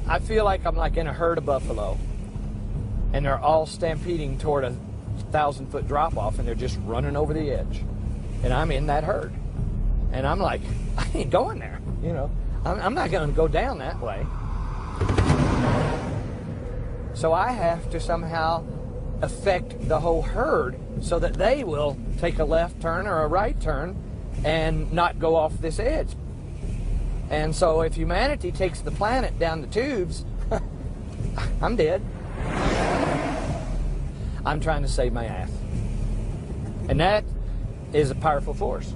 I feel like I'm like in a herd of buffalo, and they're all stampeding toward a 1,000-foot drop-off, and they're just running over the edge. And I'm in that herd. And I'm like, I ain't going there, you know. I'm not going to go down that way. So I have to somehow affect the whole herd so that they will take a left turn or a right turn and not go off this edge. And so if humanity takes the planet down the tubes, I'm dead. I'm trying to save my ass. And that is a powerful force.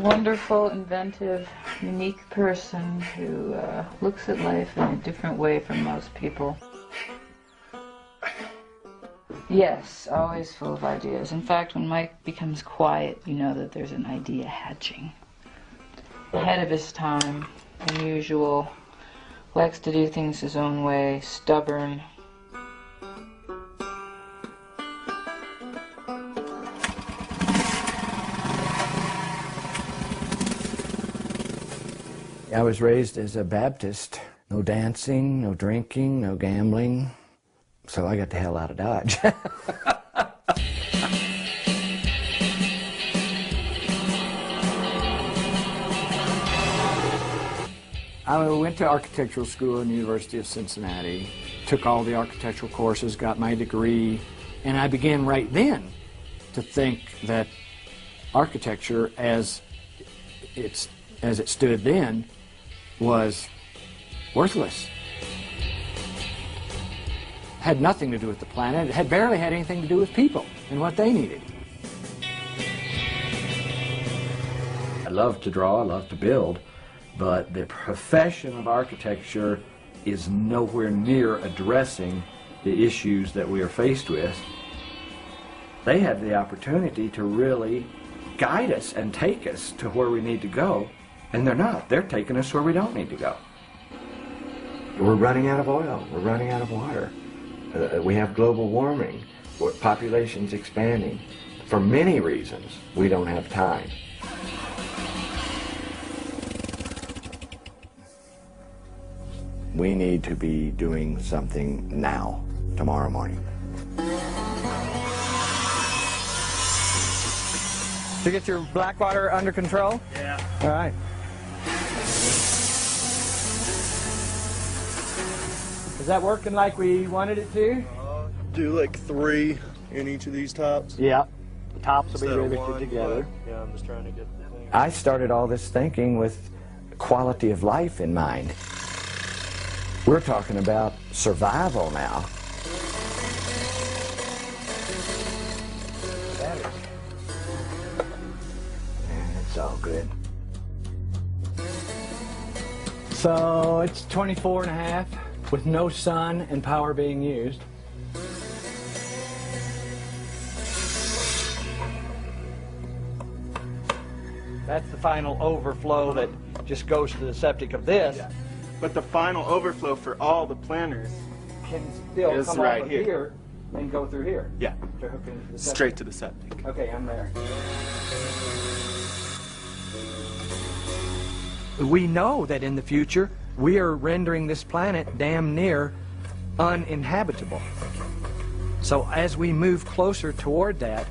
Wonderful, inventive, unique person who looks at life in a different way from most people. Yes, always full of ideas. In fact, when Mike becomes quiet, you know that there's an idea hatching. Ahead of his time, unusual, likes to do things his own way, stubborn. I was raised as a Baptist. No dancing, no drinking, no gambling. So I got the hell out of Dodge. I went to architectural school in the University of Cincinnati, took all the architectural courses, got my degree, and I began right then to think that architecture as it stood then was worthless. Had nothing to do with the planet. It had barely had anything to do with people and what they needed. I love to draw, I love to build, but the profession of architecture is nowhere near addressing the issues that we are faced with. They have the opportunity to really guide us and take us to where we need to go. And they're not. They're taking us where we don't need to go. We're running out of oil. We're running out of water. We have global warming. Population's expanding. For many reasons, we don't have time. We need to be doing something now, tomorrow morning. To get your black water under control? Yeah. All right. Is that working like we wanted it to? Do like 3 in each of these tops. Yeah. The tops will be Instead of riveted one, together. but, yeah, I'm just trying to get the thing. I started all this thinking with quality of life in mind. We're talking about survival now. all good. So it's 24.5 with no sun and power being used. That's the final overflow that just goes to the septic of this. Yeah. But the final overflow for all the planters Can still is come right off of here. here and go through here. Yeah, To hook into the septic. straight to the septic. Okay, I'm there. We know that in the future we are rendering this planet damn near uninhabitable. So as we move closer toward that,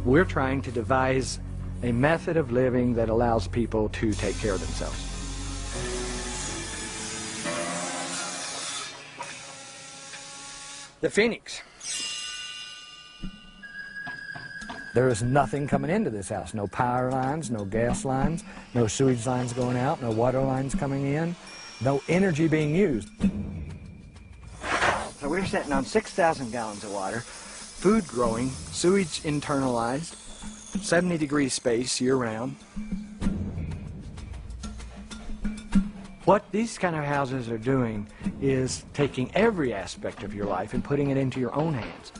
we're trying to devise a method of living that allows people to take care of themselves. The Phoenix. There is nothing coming into this house. No power lines, no gas lines, no sewage lines going out, no water lines coming in, no energy being used. So we're sitting on 6,000 gallons of water, food growing, sewage internalized, 70-degree space year-round. What these kind of houses are doing is taking every aspect of your life and putting it into your own hands.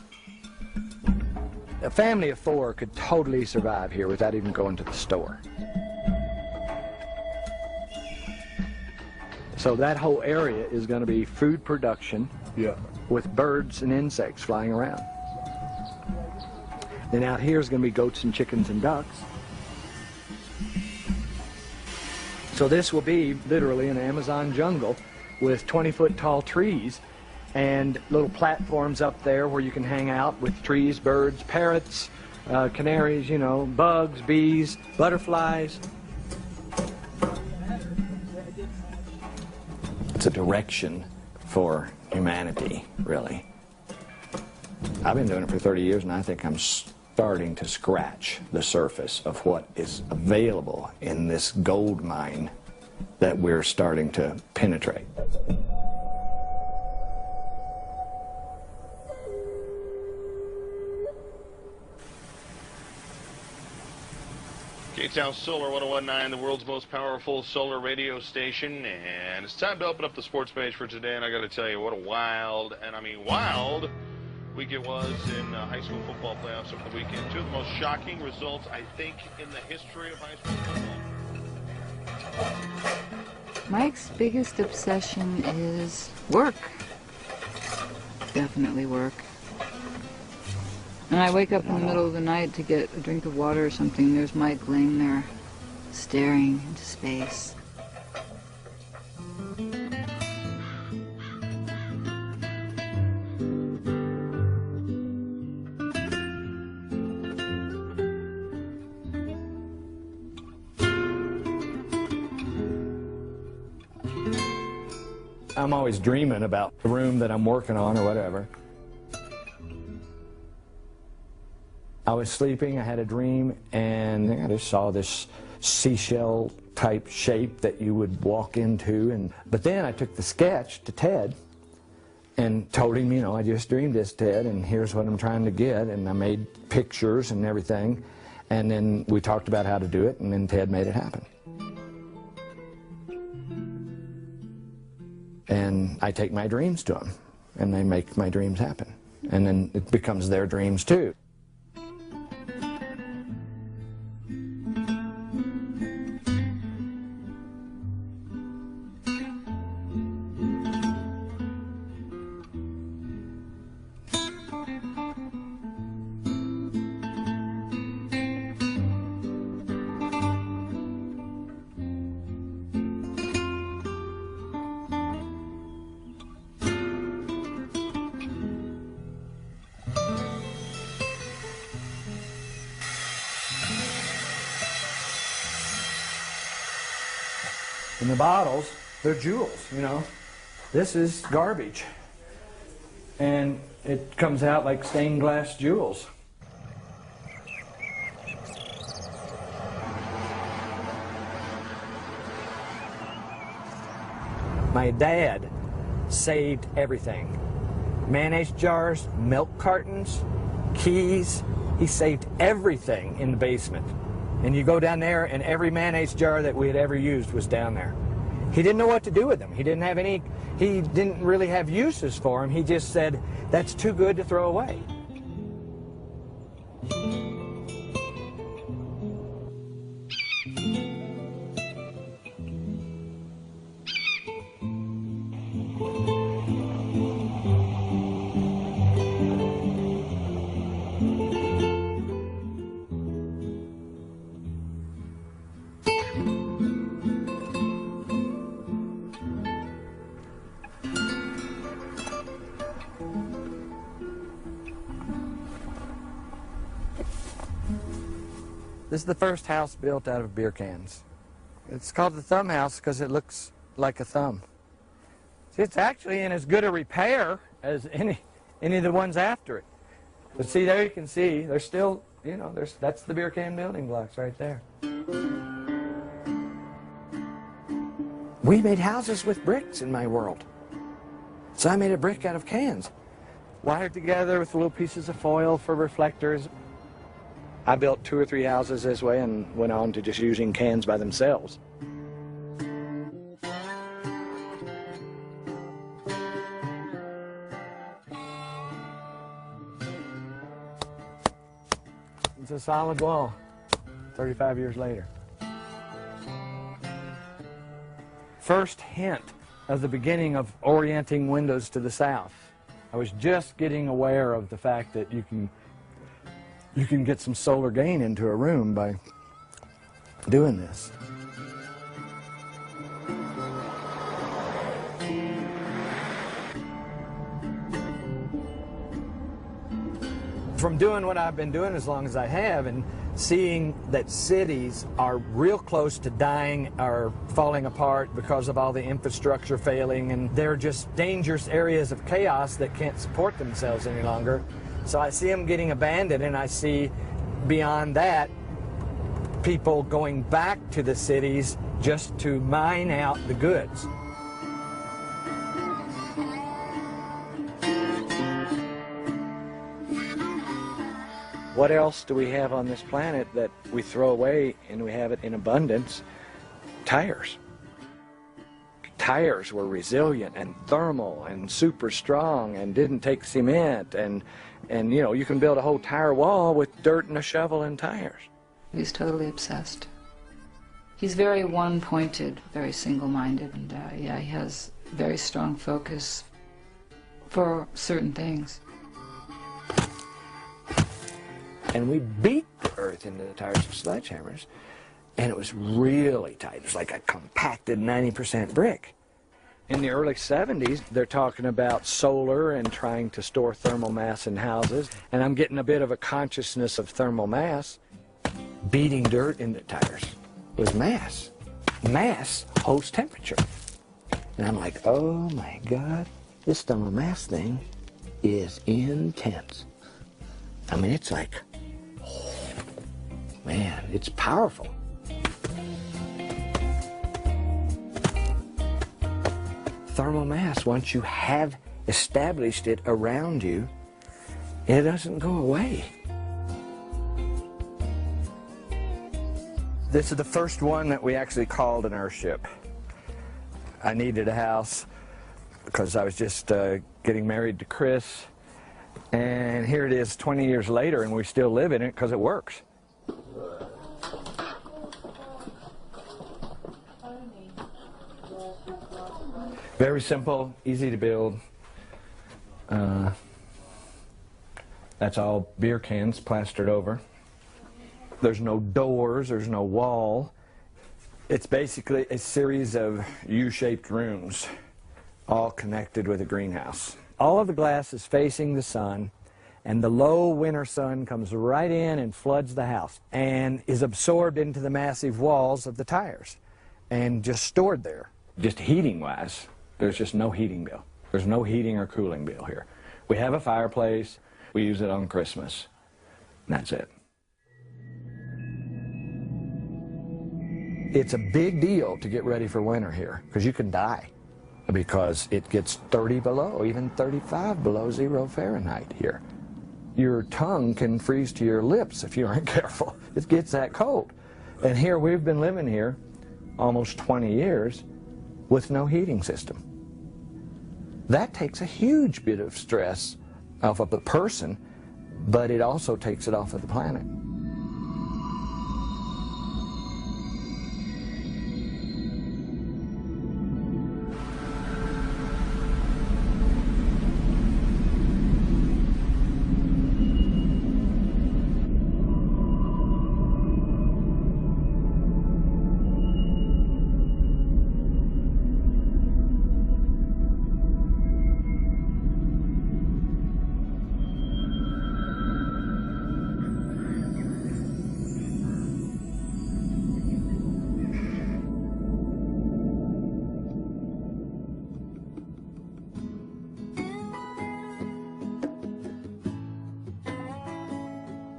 A family of 4 could totally survive here without even going to the store. So that whole area is going to be food production with birds and insects flying around. Then out here is going to be goats and chickens and ducks. So this will be literally an Amazon jungle with 20-foot tall trees and little platforms up there where you can hang out with trees, birds, parrots, canaries, you know, bugs, bees, butterflies. It's a direction for humanity, really. I've been doing it for 30 years, and I think I'm starting to scratch the surface of what is available in this gold mine that we're starting to penetrate. K-Town Solar 1019, the world's most powerful solar radio station, and it's time to open up the sports page for today, and I got to tell you, what a wild, and I mean wild, week it was in high school football playoffs over the weekend. Two of the most shocking results, I think, in the history of high school football. Mike's biggest obsession is work. Definitely work. And I wake up in the middle of the night to get a drink of water or something. There's Mike laying there, staring into space. I'm always dreaming about the room that I'm working on or whatever. I was sleeping, I had a dream, and I just saw this seashell type shape that you would walk into. But then I took the sketch to Ted and told him, you know, I just dreamed this, Ted, and here's what I'm trying to get. And I made pictures and everything. And then we talked about how to do it, and then Ted made it happen. And I take my dreams to them, and they make my dreams happen. And then it becomes their dreams too. And the bottles, they're jewels, you know. This is garbage. And it comes out like stained glass jewels. My dad saved everything. Mayonnaise jars, milk cartons, keys. He saved everything in the basement. And you go down there, and every mayonnaise jar that we had ever used was down there. He didn't know what to do with them. He didn't really have uses for them. He just said, that's too good to throw away. This is the first house built out of beer cans. It's called the thumb house because it looks like a thumb. See, it's actually in as good a repair as any of the ones after it. But see, there you can see, there's still, you know, that's the beer can building blocks right there. We made houses with bricks in my world. So I made a brick out of cans, wired together with little pieces of foil for reflectors. I built 2 or 3 houses this way and went on to just using cans by themselves. It's a solid wall, 35 years later. First hint of the beginning of orienting windows to the south. I was just getting aware of the fact that you can get some solar gain into a room by doing this. From doing what I've been doing as long as I have and seeing that cities are real close to dying or falling apart because of all the infrastructure failing, and they're just dangerous areas of chaos that can't support themselves any longer. So I see them getting abandoned, and I see beyond that people going back to the cities just to mine out the goods. What else do we have on this planet that we throw away and we have it in abundance? Tires. Tires were resilient and thermal and super strong and didn't take cement, and you know, you can build a whole tire wall with dirt and a shovel and tires. He's totally obsessed. He's very one-pointed, very single-minded, and yeah, he has very strong focus for certain things. And we beat the earth into the tires with sledgehammers, and it was really tight. It was like a compacted 90% brick. In the early 70s, they're talking about solar and trying to store thermal mass in houses, and I'm getting a bit of a consciousness of thermal mass. Beating dirt into tires was mass. Mass holds temperature. And I'm like, oh my God, this thermal mass thing is intense. I mean, it's like, oh, man, it's powerful. Thermal mass, once you have established it around you, it doesn't go away. This is the first one that we actually called an airship. I needed a house because I was just getting married to Chris, and here it is 20 years later, and we still live in it because it works. Very simple, easy to build. That's all beer cans plastered over. There's no doors, there's no wall. It's basically a series of U-shaped rooms, all connected with a greenhouse. All of the glass is facing the sun, and the low winter sun comes right in and floods the house and is absorbed into the massive walls of the tires and just stored there. Just heating-wise, there's just no heating bill. There's no heating or cooling bill here. We have a fireplace. We use it on Christmas. And that's it. It's a big deal to get ready for winter here because you can die because it gets 30 below, even 35 below 0 Fahrenheit here. Your tongue can freeze to your lips if you aren't careful. It gets that cold. And here we've been living here almost 20 years with no heating system. That takes a huge bit of stress off of the person, but it also takes it off of the planet.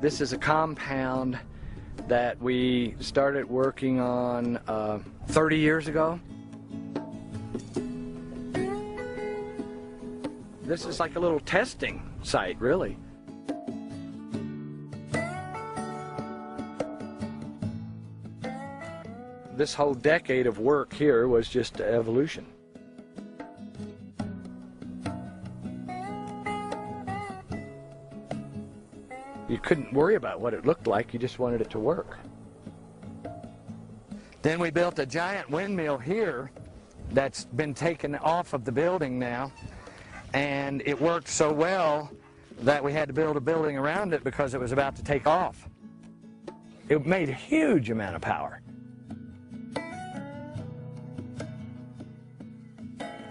This is a compound that we started working on 30 years ago. This is like a little testing site, really. This whole decade of work here was just evolution. You couldn't worry about what it looked like, you just wanted it to work. Then we built a giant windmill here that's been taken off of the building now, and it worked so well that we had to build a building around it because it was about to take off. It made a huge amount of power.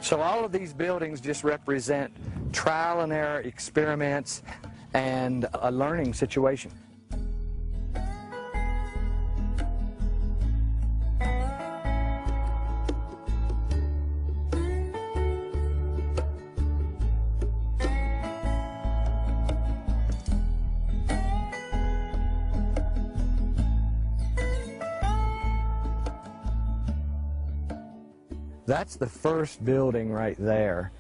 So all of these buildings just represent trial and error experiments and a learning situation. That's the first building right there.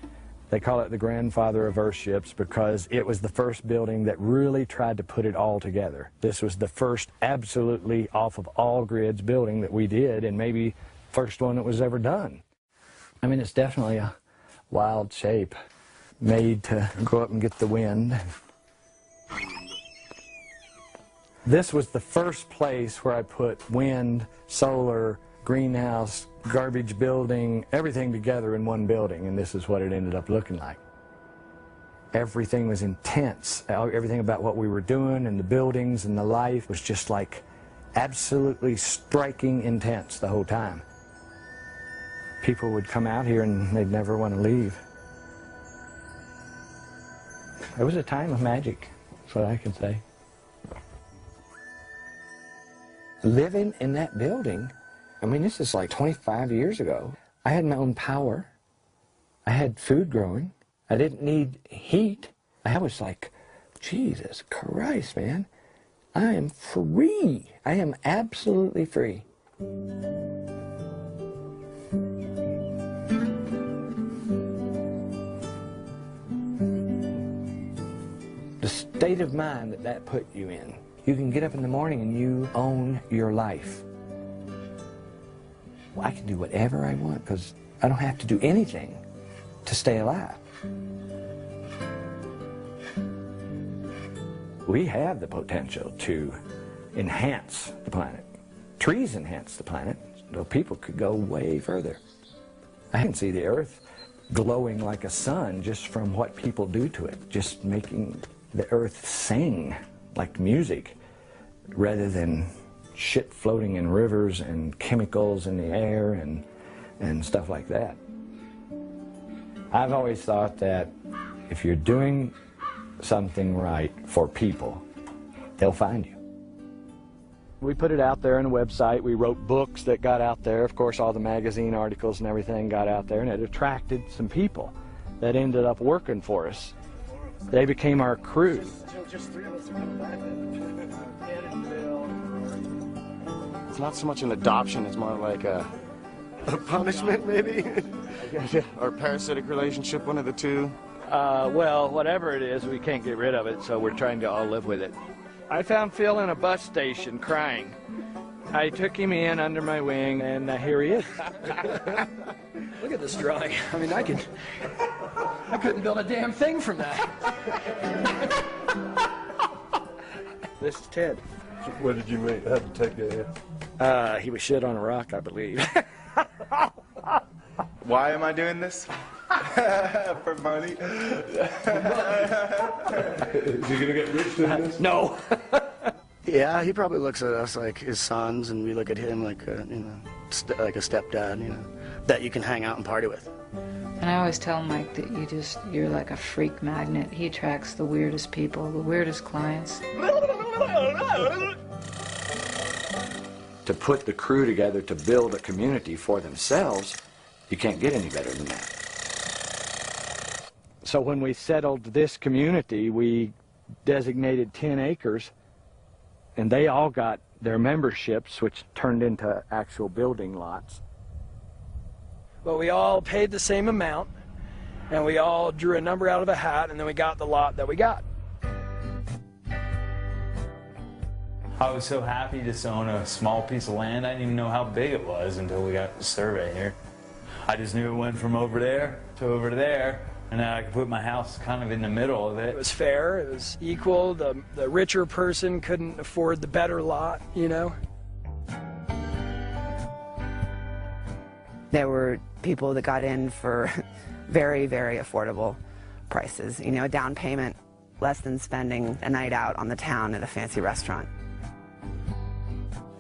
They call it the grandfather of earthships because it was the first building that really tried to put it all together. This was the first absolutely off of all grids building that we did, and maybe first one that was ever done. I mean, it's definitely a wild shape, made to go up and get the wind. This was the first place where I put wind, solar, greenhouse, garbage building, everything together in one building, and this is what it ended up looking like. Everything was intense. Everything about what we were doing and the buildings and the life was just like absolutely striking intense the whole time. People would come out here and they'd never want to leave. It was a time of magic, that's what I can say. Living in that building, I mean, this is like 25 years ago. I had my own power. I had food growing. I didn't need heat. I was like, Jesus Christ, man. I am free. I am absolutely free. The state of mind that that put you in. You can get up in the morning and you own your life. I can do whatever I want because I don't have to do anything to stay alive. We have the potential to enhance the planet. Trees enhance the planet, so people could go way further. I can see the earth glowing like a sun just from what people do to it, just making the earth sing like music rather than shit floating in rivers and chemicals in the air and stuff like that. I've always thought that if you're doing something right for people, they'll find you. We put it out there on a website. We wrote books that got out there. Of course, all the magazine articles and everything got out there, and it attracted some people that ended up working for us. They became our crew. It's not so much an adoption, it's more like a punishment, maybe? Or parasitic relationship, one of the two. Well, whatever it is, we can't get rid of it, so we're trying to all live with it. I found Phil in a bus station crying. I took him in under my wing, and here he is. Look at this drawing. I mean, I couldn't build a damn thing from that. This is Ted. Where did you meet? How did Ted get here? He was shit on a rock, I believe. Why am I doing this? For money? Is he gonna get rich doing this? No. Yeah, he probably looks at us like his sons, and we look at him like a, like a stepdad, that you can hang out and party with. And I always tell Mike that you're like a freak magnet. He attracts the weirdest people, the weirdest clients. To put the crew together to build a community for themselves, you can't get any better than that. So when we settled this community, we designated 10 acres, and they all got their memberships, which turned into actual building lots. But we all paid the same amount, and we all drew a number out of a hat, and then we got the lot that we got. I was so happy just to own a small piece of land. I didn't even know how big it was until we got the survey here. I just knew it went from over there to over there, and then I could put my house kind of in the middle of it. It was fair, it was equal. The richer person couldn't afford the better lot, There were people that got in for very, very affordable prices. A down payment less than spending a night out on the town at a fancy restaurant.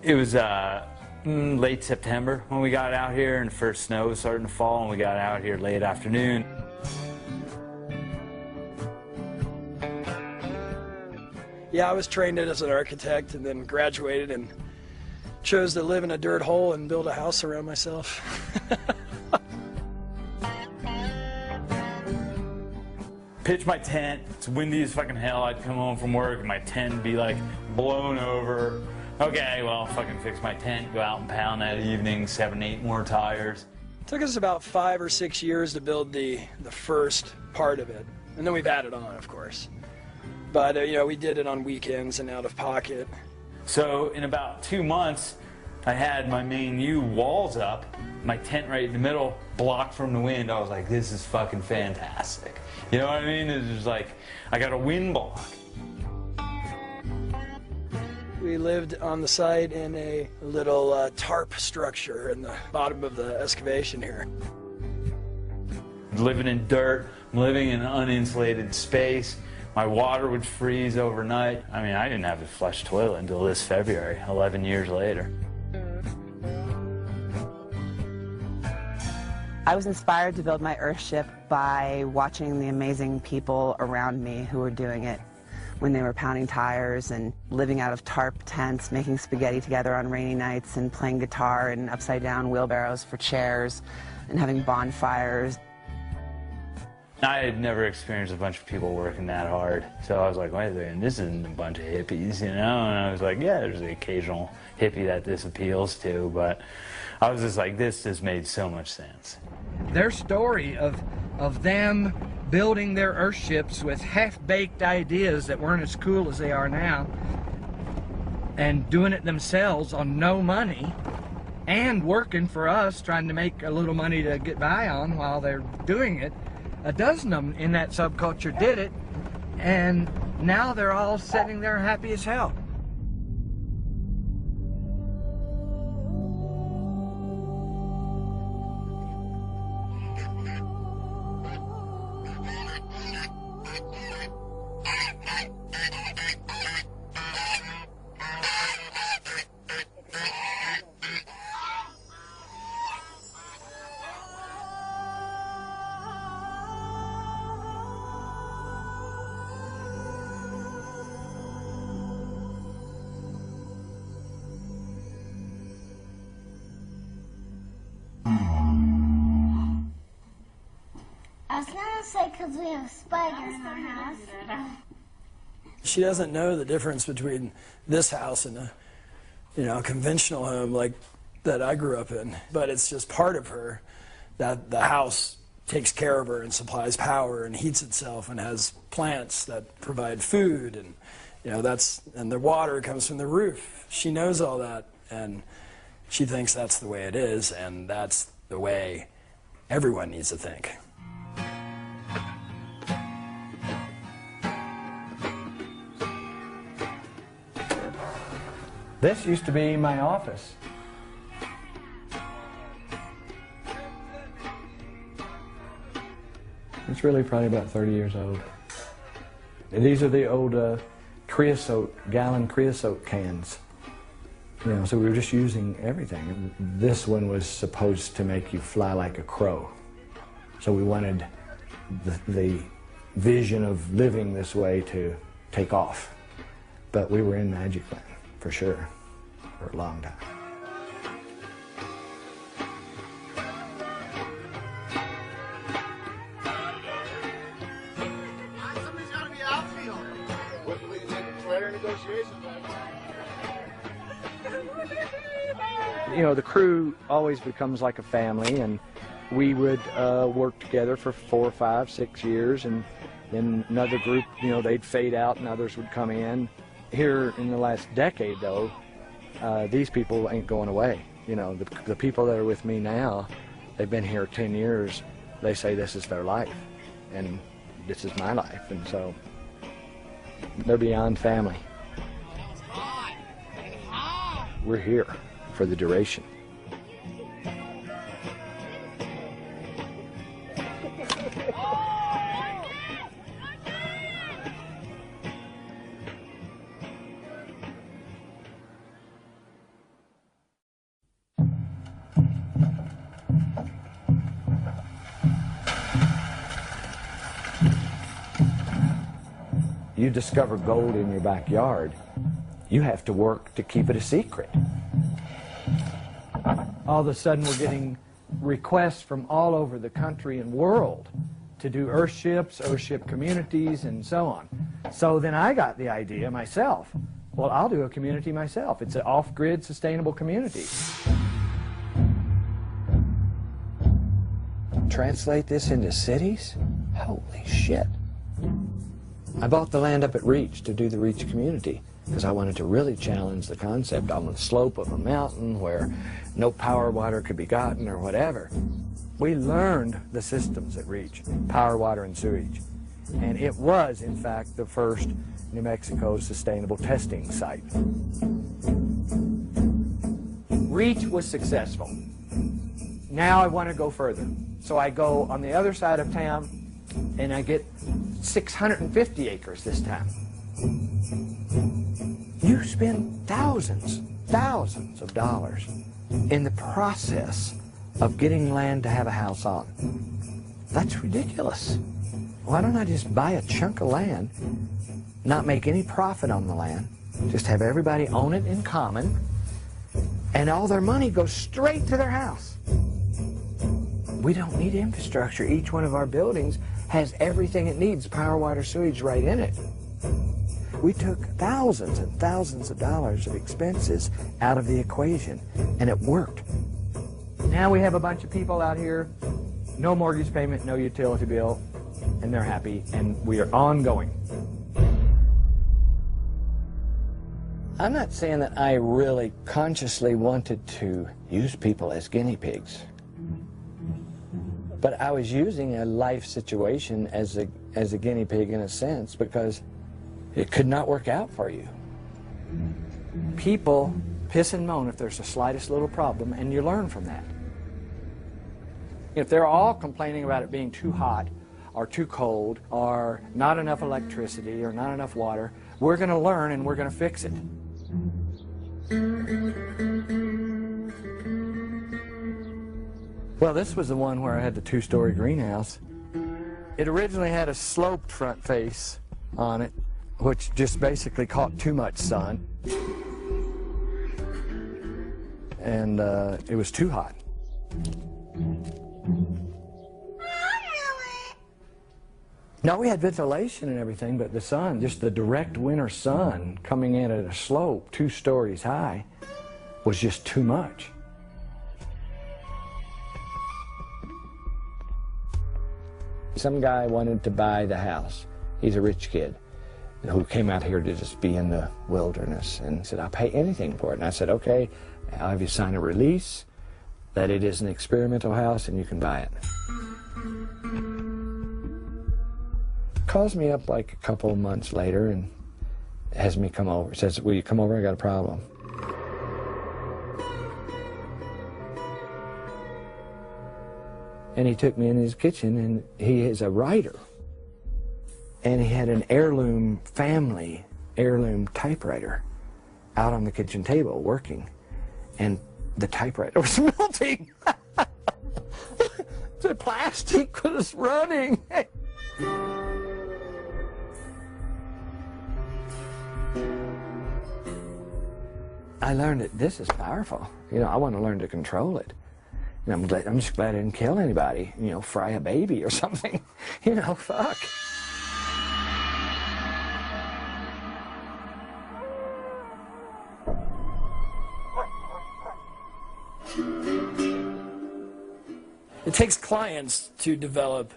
It was late September when we got out here, and the first snow was starting to fall, and we got out here late afternoon. Yeah, I was trained as an architect and then graduated and chose to live in a dirt hole and build a house around myself. Pitch my tent. It's windy as fucking hell. I'd come home from work and my tent would be like blown over. Okay, well, fucking fix my tent, go out and pound that evening, 7, 8 more tires. It took us about 5 or 6 years to build the first part of it. And then we've added on, of course. But, we did it on weekends and out of pocket. So in about 2 months, I had my main U walls up, my tent right in the middle, blocked from the wind. I was like, this is fucking fantastic. You know what I mean? It was like, I got a wind block. We lived on the site in a little tarp structure in the bottom of the excavation here. Living in dirt, living in an uninsulated space. My water would freeze overnight. I mean, I didn't have a flush toilet until this February, 11 years later. I was inspired to build my Earthship by watching the amazing people around me who were doing it when they were pounding tires and living out of tarp tents, making spaghetti together on rainy nights and playing guitar in upside-down wheelbarrows for chairs and having bonfires. I had never experienced a bunch of people working that hard, so I was like, wait a second, this isn't a bunch of hippies, And I was like, yeah, there's the occasional hippie that this appeals to, but I was just like, this just made so much sense. Their story of them building their Earthships with half-baked ideas that weren't as cool as they are now, and doing it themselves on no money, and working for us, trying to make a little money to get by on while they're doing it. A dozen of them in that subculture did it, and now they're all sitting there happy as hell. I was gonna say because we have spiders in our house. She doesn't know the difference between this house and a conventional home like that I grew up in. But it's just part of her that the house takes care of her and supplies power and heats itself and has plants that provide food, and and the water comes from the roof. She knows all that, And she thinks that's the way it is, and that's the way everyone needs to think. This used to be my office. It's really probably about 30 years old. And these are the old creosote, gallon creosote cans. You know, so we were just using everything. This one was supposed to make you fly like a crow. So we wanted the vision of living this way to take off. But we were in Magic Land, for sure, for a long time. Somebody's got to be outfield. What do we need? Player negotiations. You know, the crew always becomes like a family, and we would work together for 4, 5, 6 years, and then another group, you know, they'd fade out and others would come in. Here in the last decade, though, these people ain't going away. You know, the people that are with me now, they've been here 10 years. They say this is their life, and this is my life, and so they're beyond family. We're here for the duration. You discover gold in your backyard, you have to work to keep it a secret. All of a sudden we're getting requests from all over the country and world to do earthship communities, and so on. So then I got the idea myself. Well, I'll do a community myself. It's an off-grid sustainable community. Translate this into cities? Holy shit. I bought the land up at Reach to do the Reach community because I wanted to really challenge the concept on the slope of a mountain where no power water could be gotten or whatever. We learned the systems at Reach, power, water, and sewage. And it was, in fact, the first New Mexico sustainable testing site. Reach was successful. Now I want to go further. So I go on the other side of town and I get 650 acres this time. You spend thousands of dollars in the process of getting land to have a house on. That's ridiculous. Why don't I just buy a chunk of land, not make any profit on the land, just have everybody own it in common, and all their money goes straight to their house? We don't need infrastructure. Each one of our buildings has everything it needs, power, water, sewage, right in it. We took thousands and thousands of dollars of expenses out of the equation, and it worked. Now we have a bunch of people out here, no mortgage payment, no utility bill, and they're happy, and we are ongoing. I'm not saying that I really consciously wanted to use people as guinea pigs. But I was using a life situation as a guinea pig in a sense, because it could not work out for you. People piss and moan if there's the slightest little problem, and you learn from that. If they're all complaining about it being too hot or too cold or not enough electricity or not enough water, we're going to learn and we're going to fix it. Well, this was the one where I had the 2-story greenhouse. It originally had a sloped front face on it, which just basically caught too much sun. And it was too hot. No, we had ventilation and everything, but the sun, just the direct winter sun coming in at a slope 2 stories high, was just too much. Some guy wanted to buy the house. He's a rich kid who came out here to just be in the wilderness, and said, I'll pay anything for it. And I said, okay, I'll have you sign a release that it is an experimental house and you can buy it. Calls me up like a couple of months later and has me come over. Says, will you come over? I got a problem. And he took me in his kitchen, and he is a writer. And he had an heirloom typewriter out on the kitchen table working. And the typewriter was melting. The plastic was running. I learned that this is powerful. You know, I want to learn to control it. And I'm just glad I didn't kill anybody, you know, fry a baby or something. You know, fuck. It takes clients to develop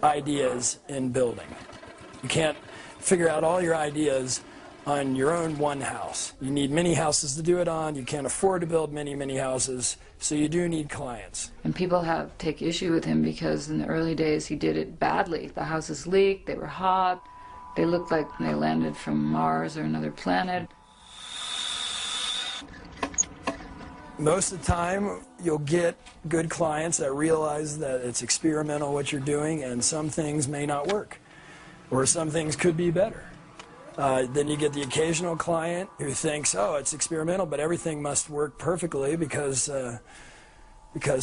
ideas in building. You can't figure out all your ideas on your own one house. You need many houses to do it on. You can't afford to build many houses, so you do need clients. And people take issue with him because in the early days he did it badly. The houses leaked, they were hot, they looked like they landed from Mars or another planet. Most of the time, you'll get good clients that realize that it's experimental what you're doing, and some things may not work, or some things could be better. Then you get the occasional client who thinks, oh, it's experimental, but everything must work perfectly because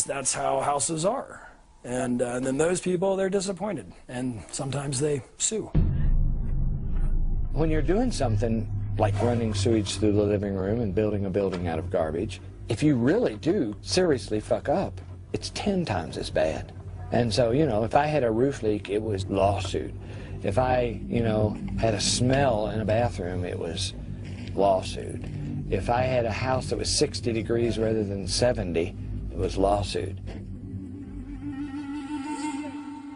that's how houses are. And then those people, they're disappointed, and sometimes they sue. When you're doing something like running sewage through the living room and building a building out of garbage, if you really do seriously fuck up, it's 10 times as bad. And so, you know, if I had a roof leak, it was lawsuit. If I, you know, had a smell in a bathroom, it was lawsuit. If I had a house that was 60 degrees rather than 70, it was lawsuit.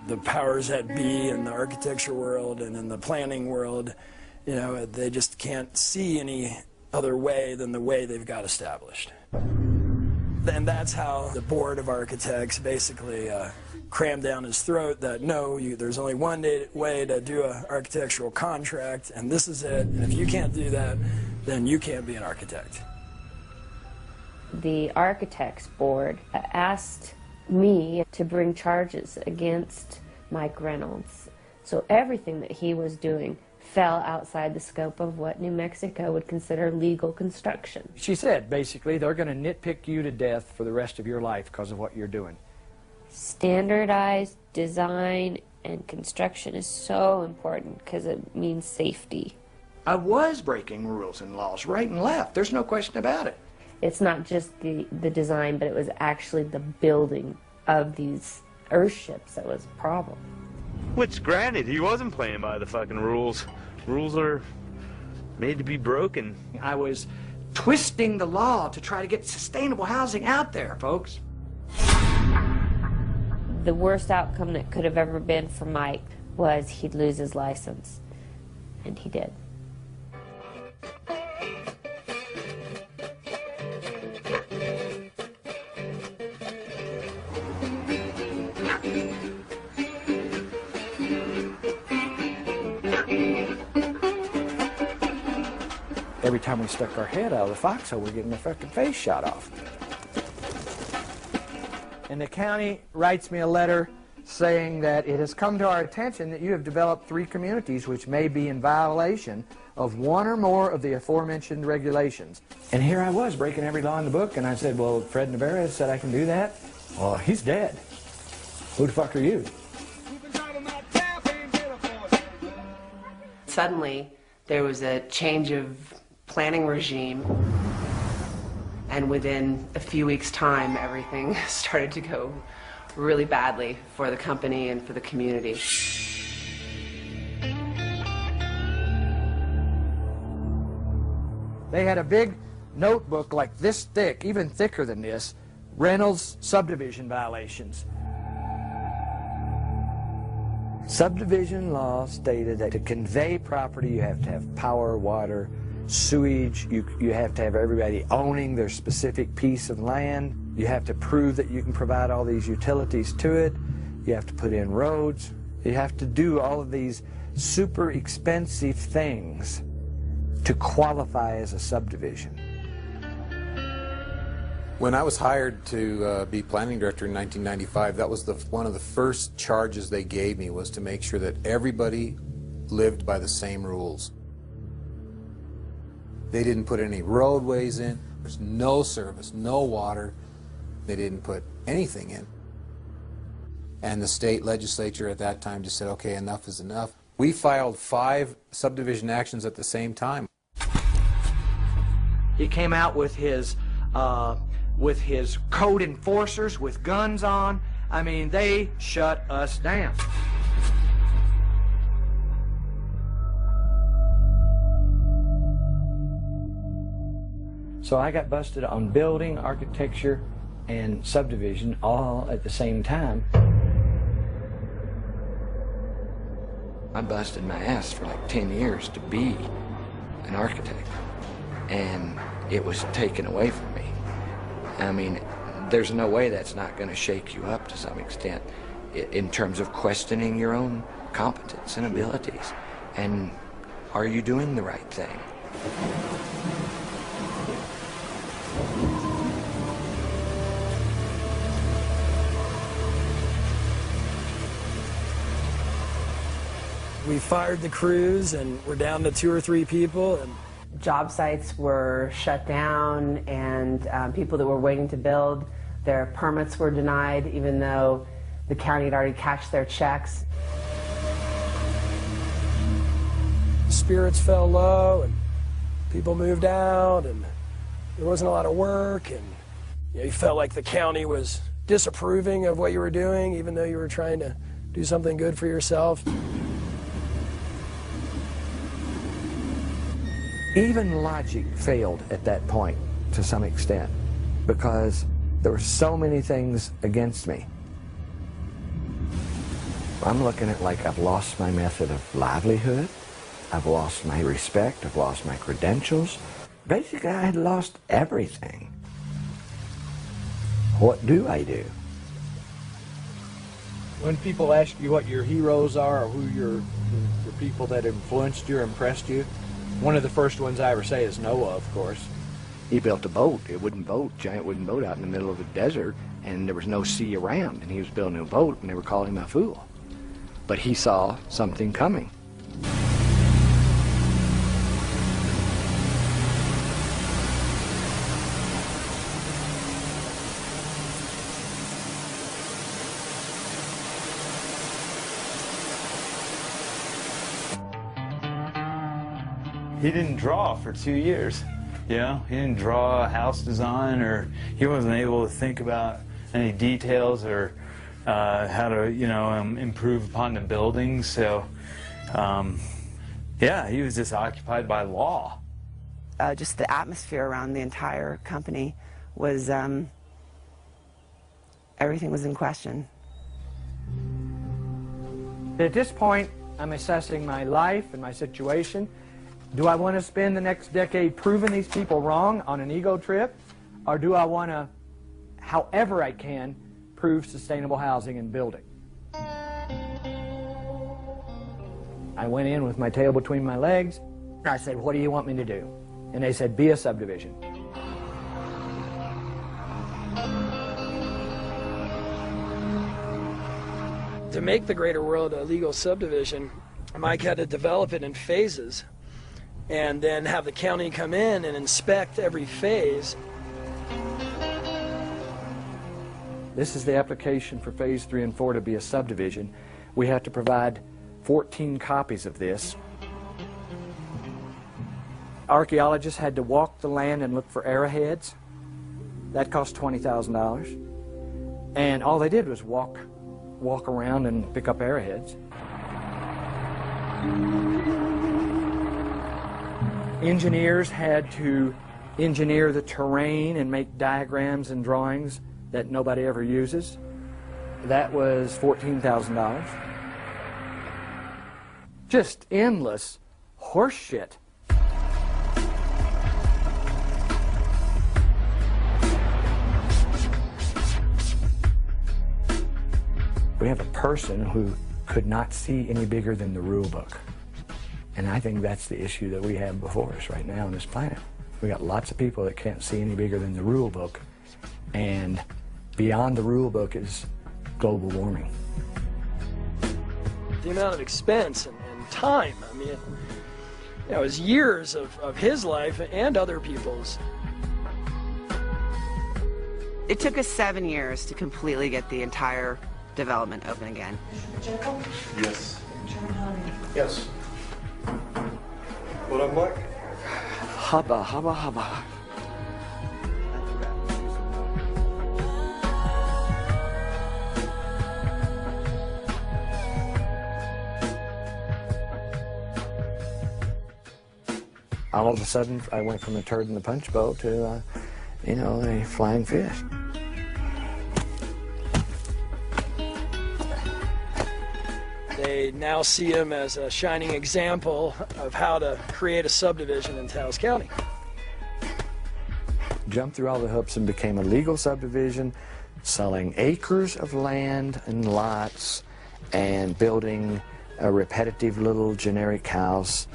The powers that be in the architecture world and in the planning world, you know, they just can't see any other way than the way they've got established. And that's how the board of architects basically crammed down his throat that no, there's only one way to do an architectural contract, and this is it. And if you can't do that, then you can't be an architect. The architects board asked me to bring charges against Mike Reynolds. So everything that he was doing fell outside the scope of what New Mexico would consider legal construction. She said, basically, they're going to nitpick you to death for the rest of your life because of what you're doing. Standardized design and construction is so important because it means safety. I was breaking rules and laws right and left. There's no question about it. It's not just the design, but it was actually the building of these earthships that was a problem. Which, granted, he wasn't playing by the fucking rules. Rules are made to be broken. I was twisting the law to try to get sustainable housing out there, folks. The worst outcome that could have ever been for Mike was he'd lose his license, and he did. Every time we stuck our head out of the foxhole, we're getting the fucking face shot off. And the county writes me a letter saying that it has come to our attention that you have developed 3 communities which may be in violation of one or more of the aforementioned regulations. And here I was breaking every law in the book, and I said, well, Fred Navarro said I can do that. Well, he's dead. Who the fuck are you? Suddenly, there was a change of planning regime, and within a few weeks' time, everything started to go really badly for the company and for the community. They had a big notebook like this thick, even thicker than this, Reynolds subdivision violations. Subdivision law stated that to convey property you have to have power, water, sewage. You have to have everybody owning their specific piece of land. You have to prove that you can provide all these utilities to it. You have to put in roads. You have to do all of these super expensive things to qualify as a subdivision. When I was hired to be planning director in 1995, that was one of the first charges they gave me, was to make sure that everybody lived by the same rules. They didn't put any roadways in. There's no service, no water. They didn't put anything in. And the state legislature at that time just said, okay, enough is enough. We filed 5 subdivision actions at the same time. He came out with his code enforcers with guns on. I mean, they shut us down. So I got busted on building, architecture, and subdivision all at the same time. I busted my ass for like 10 years to be an architect, and it was taken away from me. I mean, there's no way that's not going to shake you up to some extent in terms of questioning your own competence and abilities. And are you doing the right thing? We fired the crews and we're down to 2 or 3 people. And job sites were shut down, and people that were waiting to build, their permits were denied even though the county had already cashed their checks. Spirits fell low and people moved out and there wasn't a lot of work, and you felt like the county was disapproving of what you were doing even though you were trying to do something good for yourself. Even logic failed at that point to some extent because there were so many things against me. I'm looking at like I've lost my method of livelihood, I've lost my respect, I've lost my credentials. Basically, I had lost everything. What do I do? When people ask you what your heroes are or who the people that influenced you or impressed you, one of the first ones I ever say is Noah, of course. He built a boat, giant wooden boat out in the middle of the desert, and there was no sea around, and he was building a boat, and they were calling him a fool. But he saw something coming. He didn't draw for 2 years. You know, he didn't draw a house design, or he wasn't able to think about any details or how to, improve upon the buildings. So, yeah, he was just occupied by law. Just the atmosphere around the entire company was, everything was in question. At this point, I'm assessing my life and my situation. Do I want to spend the next decade proving these people wrong on an ego trip? Or do I want to, however I can, prove sustainable housing and building? I went in with my tail between my legs. I said, what do you want me to do? And they said, be a subdivision. to make the Greater World a legal subdivision, Mike had to develop it in phases and then have the county come in and inspect every phase. This is the application for phase 3 and 4 to be a subdivision. We have to provide 14 copies of this. Archaeologists had to walk the land and look for arrowheads. That cost $20,000. And all they did was walk around and pick up arrowheads. Engineers had to engineer the terrain and make diagrams and drawings that nobody ever uses. That was $14,000. Just endless horse shit. We have a person who could not see any bigger than the rule book. And I think that's the issue that we have before us right now on this planet. We got lots of people that can't see any bigger than the rule book, and beyond the rule book is global warming. The amount of expense and time, I mean, it was years of his life and other people's. It took us 7 years to completely get the entire development open again. Yes. Yes. What I'm like? Hubba, hubba, hubba. All of a sudden, I went from a turd in the punch bowl to, you know, a flying fish. They now see him as a shining example of how to create a subdivision in Taos County. Jumped through all the hoops and became a legal subdivision, selling acres of land and lots and building a repetitive little generic house.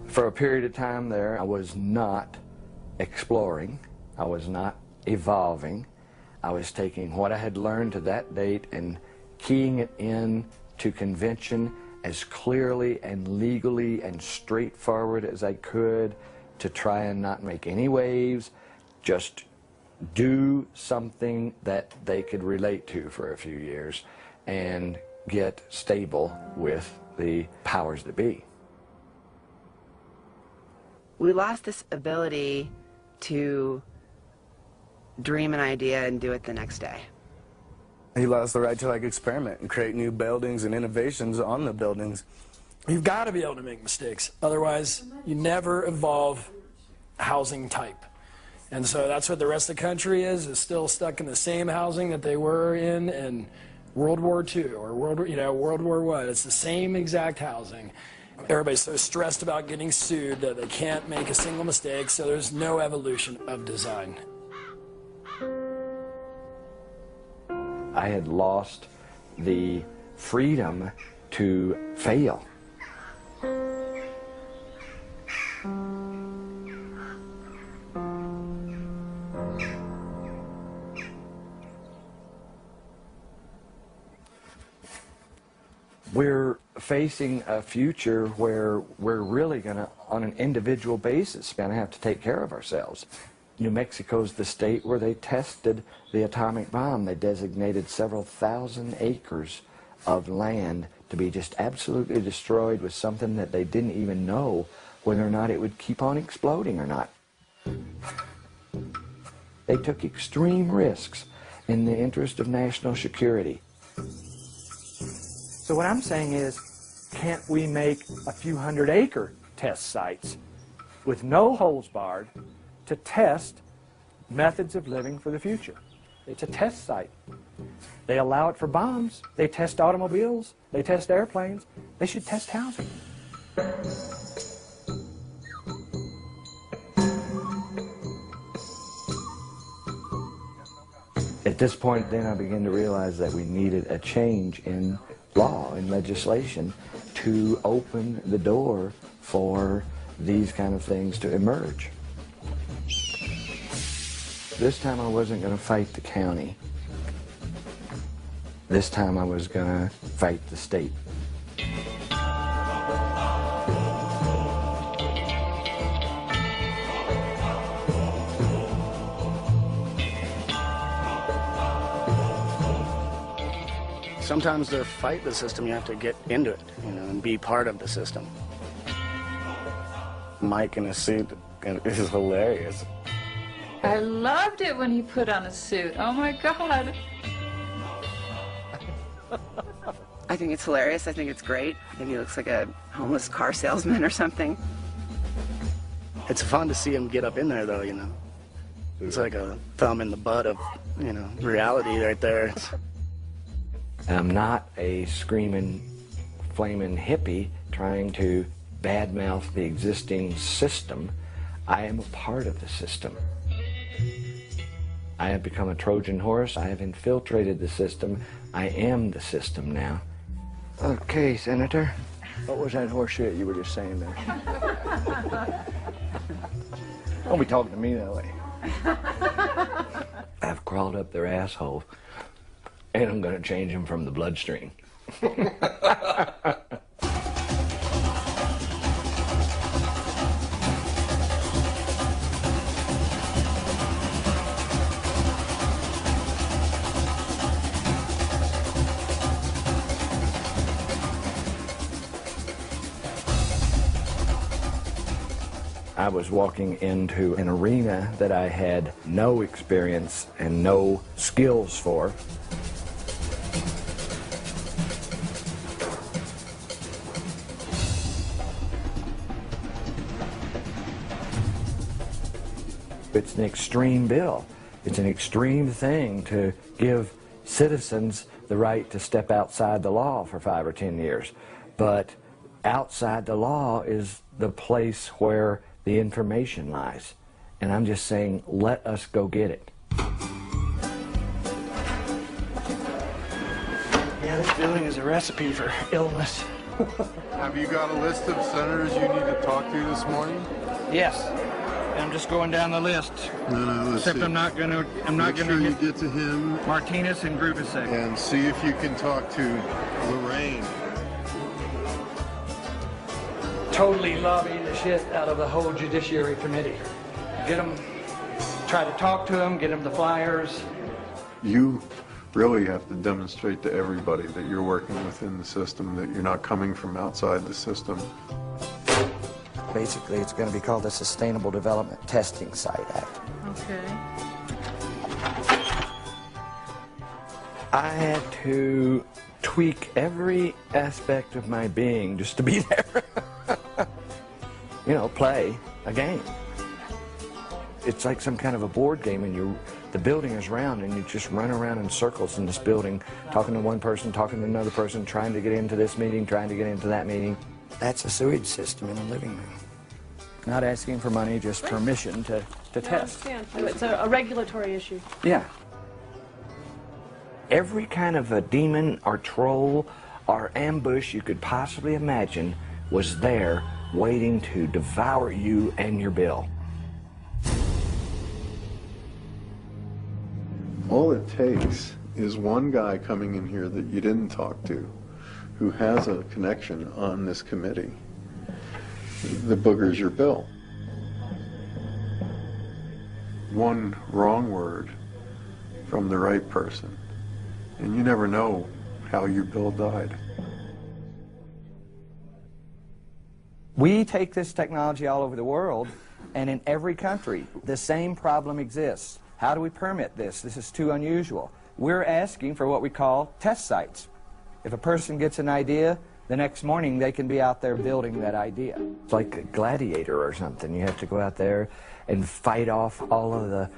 For a period of time there, I was not exploring, I was not evolving. I was taking what I had learned to that date and keying it in to convention as clearly and legally and straightforward as I could to try and not make any waves, just do something that they could relate to for a few years and get stable with the powers that be. We lost this ability to dream an idea and do it the next day. He lost the right to experiment and create new buildings and innovations on the buildings. You've got to be able to make mistakes. Otherwise, you never evolve housing type. And so that's what the rest of the country is still stuck in the same housing that they were in World War II or World War I. It's the same exact housing. Everybody's so stressed about getting sued that they can't make a single mistake, so there's no evolution of design. I had lost the freedom to fail. We're facing a future where we're really going to, on an individual basis, going to have to take care of ourselves. New Mexico's the state where they tested the atomic bomb. They designated several thousand acres of land to be just absolutely destroyed with something that they didn't even know whether or not it would keep on exploding or not. They took extreme risks in the interest of national security. So what I'm saying is, can't we make a few hundred-acre test sites with no holes barred to test methods of living for the future? It's a test site. They allow it for bombs. They test automobiles. They test airplanes. They should test housing. At this point, then I began to realize that we needed a change in law and legislation to open the door for these kind of things to emerge. This time I wasn't going to fight the county. This time I was going to fight the state. Sometimes to fight the system, you have to get into it, and be part of the system. Mike in a suit is hilarious. I loved it when he put on a suit. Oh my God. I think it's hilarious. I think it's great. I think he looks like a homeless car salesman or something. It's fun to see him get up in there, though, It's like a thumb in the butt of, reality right there. I'm not a screaming, flaming hippie trying to badmouth the existing system. I am a part of the system. I have become a Trojan horse. I have infiltrated the system. I am the system now. Okay, Senator. What was that horse shit you were just saying there? Don't be talking to me that way. I've crawled up their asshole, and I'm going to change them from the bloodstream. I was walking into an arena that I had no experience and no skills for. It's an extreme bill. It's an extreme thing to give citizens the right to step outside the law for 5 or 10 years. But outside the law is the place where the information lies. And I'm just saying, let us go get it. Yeah, this building is a recipe for illness. Have you got a list of senators you need to talk to this morning? Yes. I'm just going down the list. No, Except see. I'm not gonna you get to him. Martinez and Grubasek. And see if you can talk to Lorraine. Totally lobby the shit out of the whole Judiciary Committee. Get them, try to talk to them, get them the flyers. You really have to demonstrate to everybody that you're working within the system, that you're not coming from outside the system. Basically, it's going to be called the Sustainable Development Testing Site Act. Okay. I had to tweak every aspect of my being just to be there. You know, play a game. It's like some kind of a board game, and the building is round, and you just run around in circles in this building, talking to one person, talking to another person, trying to get into this meeting, trying to get into that meeting. That's a sewage system in a living room. Not asking for money, just permission to test. I understand. It's a regulatory issue. Yeah. Every kind of a demon or troll or ambush you could possibly imagine was there waiting to devour you and your bill. All it takes is one guy coming in here that you didn't talk to, who has a connection on this committee, that boogers your bill. One wrong word from the right person, and you never know how your bill died. We take this technology all over the world, and in every country, the same problem exists. How do we permit this? This is too unusual. We're asking for what we call test sites. If a person gets an idea, the next morning they can be out there building that idea. It's like a gladiator or something. You have to go out there and fight off all of the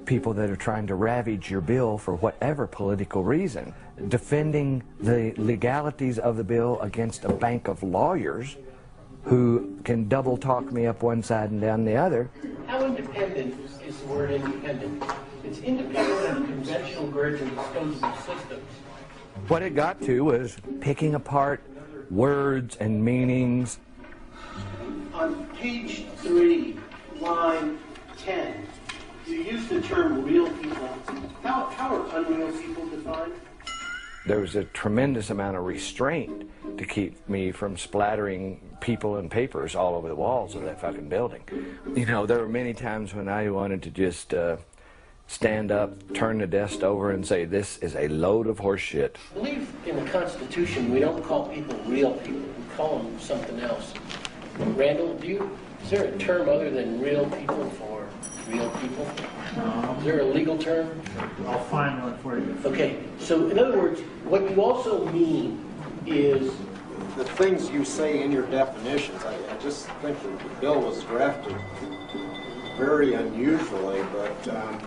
people that are trying to ravage your bill for whatever political reason. Defending the legalities of the bill against a bank of lawyers who can double talk me up one side and down the other. How independent is the word independent? It's independent of conventional grids and disposable systems. What it got to was picking apart words and meanings. On page 3, line 10, you use the term real people. How are unreal people defined? There was a tremendous amount of restraint to keep me from splattering people and papers all over the walls of that fucking building. You know, there were many times when I wanted to just stand up, turn the desk over and say, this is a load of horse shit. I believe in the Constitution we don't call people real people, we call them something else. Randall, is there a term other than real people for real people? Is there a legal term? I'll find one for you. Okay, so in other words, what you also mean is the things you say in your definitions. I just think the bill was drafted very unusually, but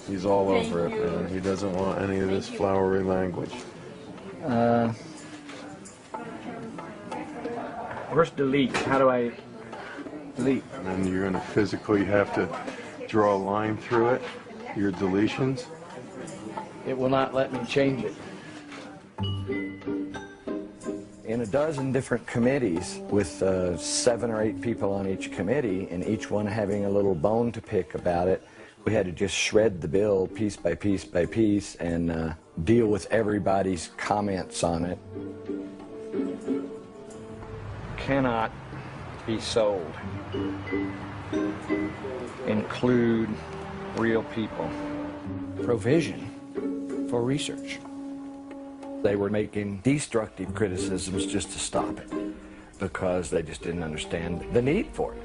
he's all over it, man. He doesn't want any of this flowery language. Where's delete? How do I delete? And then you're going to physically have to draw a line through it, your deletions. It will not let me change it. In a dozen different committees with 7 or 8 people on each committee and each one having a little bone to pick about it, we had to just shred the bill piece by piece by piece and deal with everybody's comments on it. Cannot be sold. Include real people. Provision for research. They were making destructive criticisms just to stop it because they just didn't understand the need for it.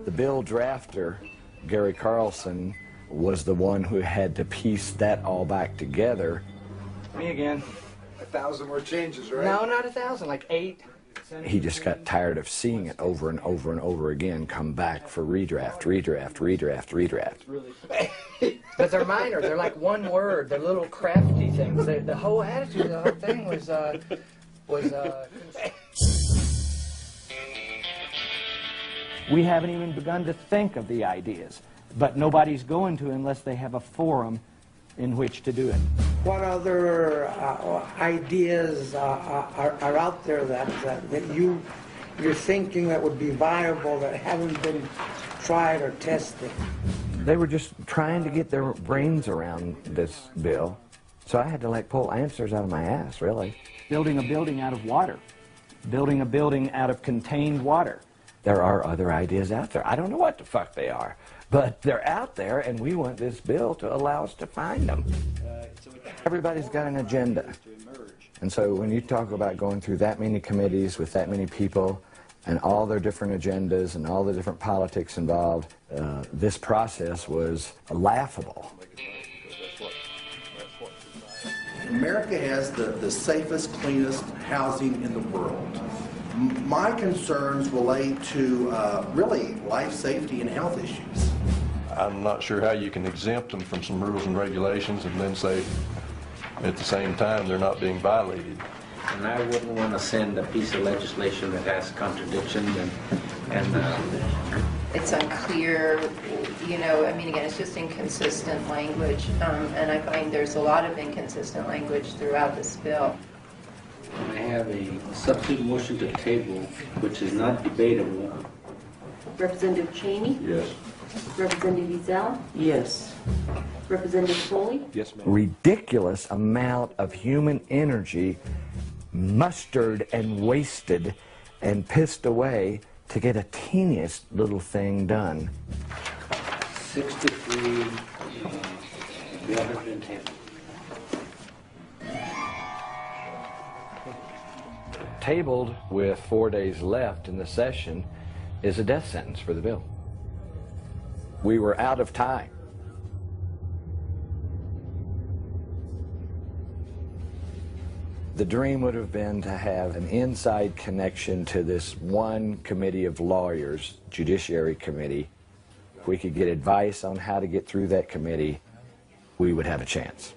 The bill drafter, Gary Carlson, was the one who had to piece that all back together. Me again. 1,000 more changes, right? No, not 1,000, like 8. He just got tired of seeing it over and over and over again come back for redraft, redraft, redraft, redraft. But they're minor. They're like one word. They're little crafty things. The whole attitude of the whole thing was we haven't even begun to think of the ideas, but nobody's going to unless they have a forum in which to do it. What other ideas are out there that you're thinking that would be viable that haven't been tried or tested? They were just trying to get their brains around this bill, so I had to like pull answers out of my ass, really. Building a building out of water. Building a building out of contained water. There are other ideas out there. I don't know what the fuck they are, but they're out there, and we want this bill to allow us to find them. Everybody's got an agenda. And so when you talk about going through that many committees with that many people and all their different agendas and all the different politics involved, this process was laughable. America has the safest, cleanest housing in the world. My concerns relate to really life safety and health issues. I'm not sure how you can exempt them from some rules and regulations and then say at the same time they're not being violated. And I wouldn't want to send a piece of legislation that has contradictions and it's unclear, you know, I mean, again, it's just inconsistent language, and I find there's a lot of inconsistent language throughout this bill. I have a substitute motion to table, which is not debatable. Representative Cheney? Yes. Representative Ezell? Yes. Representative Foley? Yes, ma'am. Ridiculous amount of human energy mustered and wasted and pissed away to get a teeniest little thing done. 63, the other been tabled. Tabled with 4 days left in the session is a death sentence for the bill. We were out of time. The dream would have been to have an inside connection to this one committee of lawyers, Judiciary Committee. If we could get advice on how to get through that committee, we would have a chance.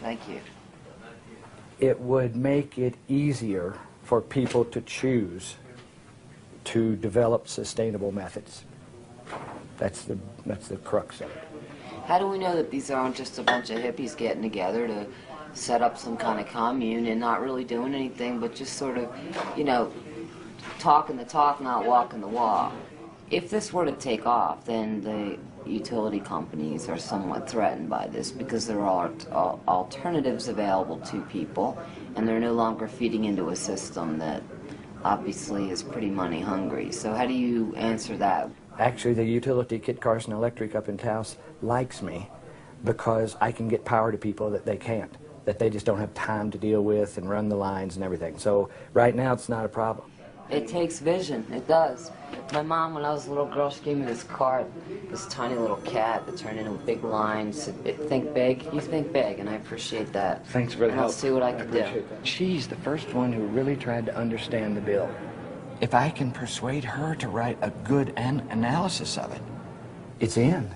Thank you. It would make it easier for people to choose to develop sustainable methods. That's the crux of it. How do we know that these aren't just a bunch of hippies getting together to set up some kind of commune and not really doing anything but just sort of, you know, talking the talk, not walking the walk? If this were to take off, then the utility companies are somewhat threatened by this because there are alternatives available to people, and they're no longer feeding into a system that obviously is pretty money hungry. So how do you answer that? Actually, the utility, Kit Carson Electric up in Taos, likes me because I can get power to people that they can't, that they just don't have time to deal with and run the lines and everything. So right now it's not a problem. It takes vision, it does. My mom, when I was a little girl, she gave me this card, this tiny little cat that turned into a big line. Said, think big, you think big, and I appreciate that. Thanks for the help. I'll see what I can do. She's the first one who really tried to understand the bill. If I can persuade her to write a good analysis of it, it's in.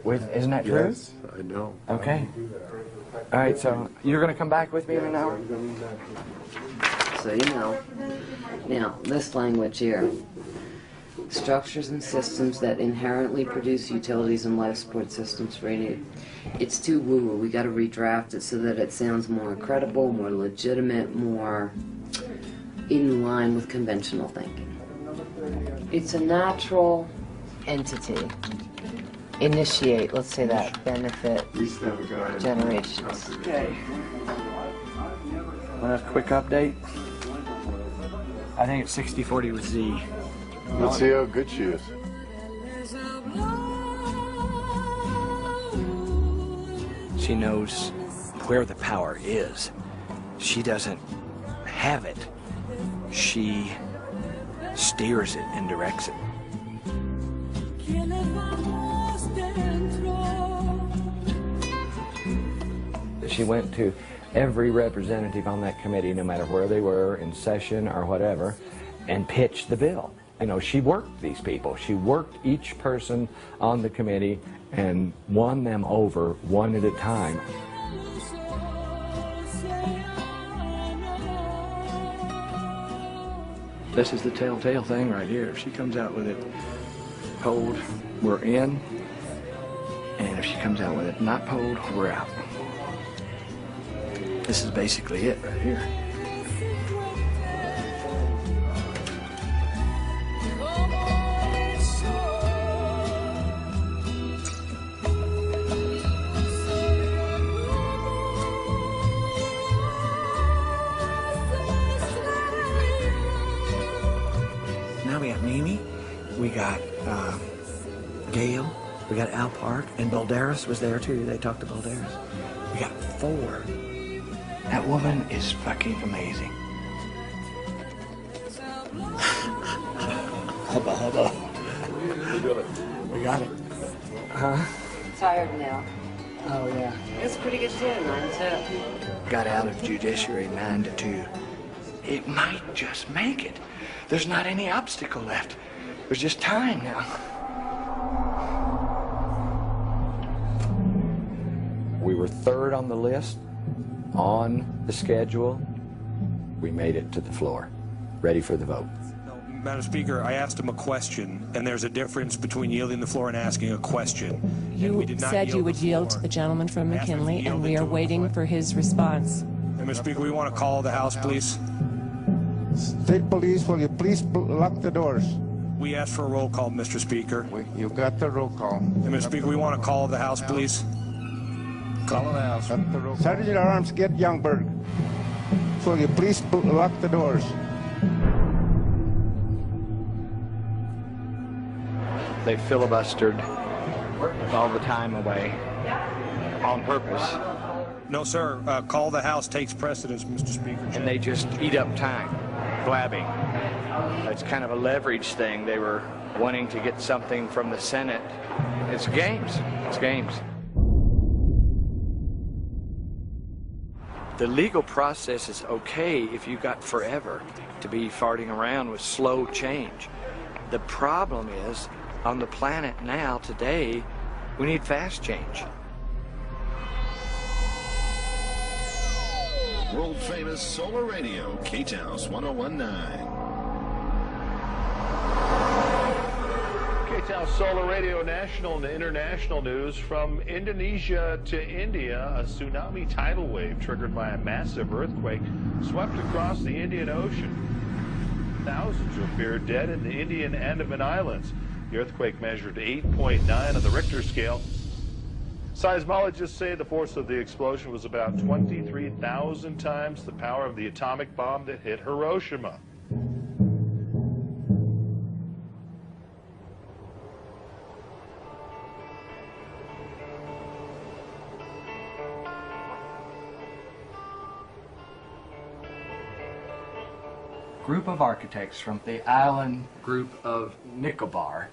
Isn't that true? Yes, I know. Okay. All right, so you're going to come back with me in an hour? So you know, now this language here, structures and systems that inherently produce utilities and life support systems for any, it's too woo-woo. We got to redraft it so that it sounds more credible, more legitimate, more in line with conventional thinking. It's a natural entity. Initiate, let's say that, benefit generations. Okay. Want a quick update? I think it's 60-40 with Z. Let's see how good she is. She knows where the power is. She doesn't have it. She steers it and directs it. She went to every representative on that committee, no matter where they were, in session or whatever, and pitched the bill. You know, she worked these people. She worked each person on the committee and won them over one at a time. This is the telltale thing right here. If she comes out with it cold, we're in. And if she comes out with it not cold, we're out. This is basically it right here. Now we got Mimi, we got Gail, we got Al Park, and Balderas was there too. They talked to Balderas. We got 4. That woman is fucking amazing. Hubba hubba. We got it. Huh? Tired now. Oh yeah. It's pretty good too, 9 to. Got out of judiciary 9 to 2. It might just make it. There's not any obstacle left. There's just time now. We were 3rd on the list, on the schedule. We made it to the floor, ready for the vote. Madam Speaker, I asked him a question, and there's a difference between yielding the floor and asking a question. You said you would yield to the gentleman from McKinley, and we are waiting for his response. Madam Speaker, we want to call the House, please. State Police, will you please lock the doors? We asked for a roll call, Mr. Speaker. You got the roll call. Madam Speaker, we want to call the House, please. Call the House. Sergeant at Arms, get Youngberg. Will you please lock the doors? They filibustered all the time away on purpose. No, sir. Call the House takes precedence, Mr. Speaker. And they just eat up time, blabbing. It's kind of a leverage thing. They were wanting to get something from the Senate. It's games. It's games. The legal process is okay if you got forever to be farting around with slow change. The problem is, on the planet now, today, we need fast change. World famous solar radio, K-Taus 1019. K-Taus Solar Radio national and international news. From Indonesia to India, a tsunami tidal wave triggered by a massive earthquake swept across the Indian Ocean. Thousands are feared dead in the Indian Andaman Islands. The earthquake measured 8.9 on the Richter scale. Seismologists say the force of the explosion was about 23,000 times the power of the atomic bomb that hit Hiroshima. Group of architects from the island group of Nicobar,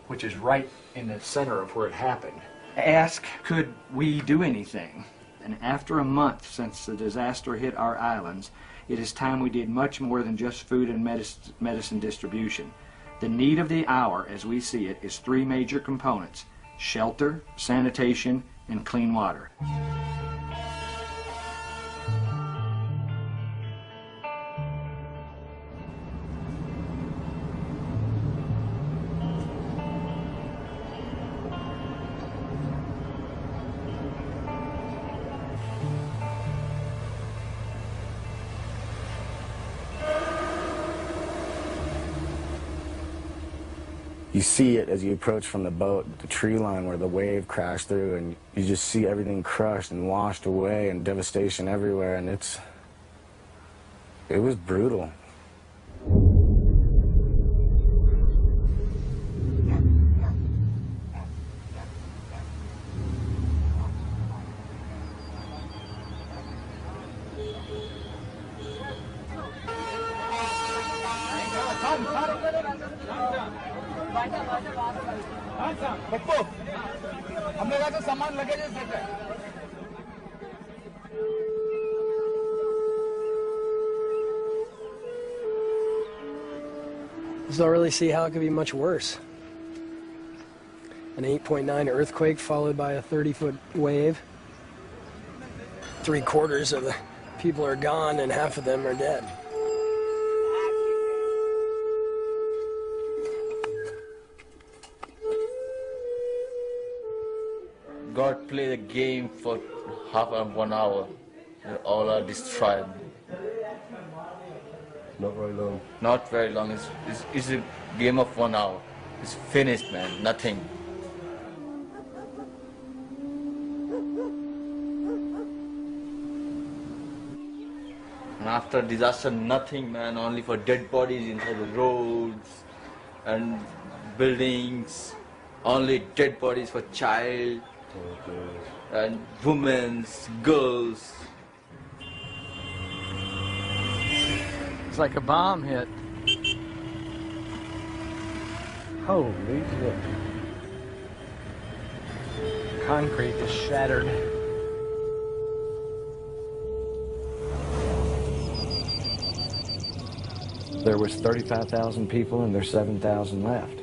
which is right in the center of where it happened, asked, could we do anything? And after a month since the disaster hit our islands, it is time we did much more than just food and medicine distribution. The need of the hour, as we see it, is 3 major components: shelter, sanitation, and clean water. You see it as you approach from the boat, the tree line where the wave crashed through, and you just see everything crushed and washed away and devastation everywhere, and it was brutal. I don't really see how it could be much worse. An 8.9 earthquake followed by a 30-foot wave. 3/4 of the people are gone and half of them are dead. God played a game for half and 1 hour. And all are destroyed. Not very long. Not very long. It's a game of 1 hour. It's finished, man. Nothing. And after disaster, nothing, man. Only for dead bodies inside the roads and buildings. Only dead bodies for child and women, girls. It's like a bomb hit. Holy shit. Concrete is shattered. There was 35,000 people and there's 7,000 left.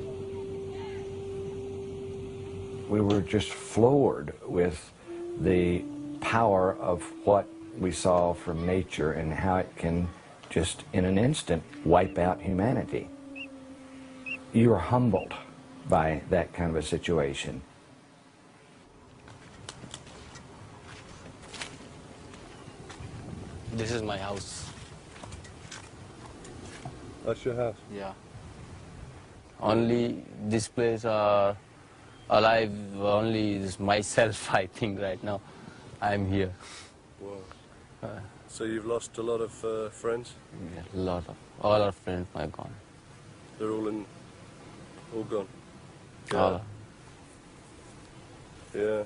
We were just floored with the power of what we saw from nature and how it can just in an instant wipe out humanity. You are humbled by that kind of a situation. This is my house. That's your house? Yeah. Only this place alive only is myself, I think, right now. I'm here. Wow. So you've lost a lot of friends? Yeah, a lot of. All our friends are gone. They're all gone? Yeah. All. Yeah.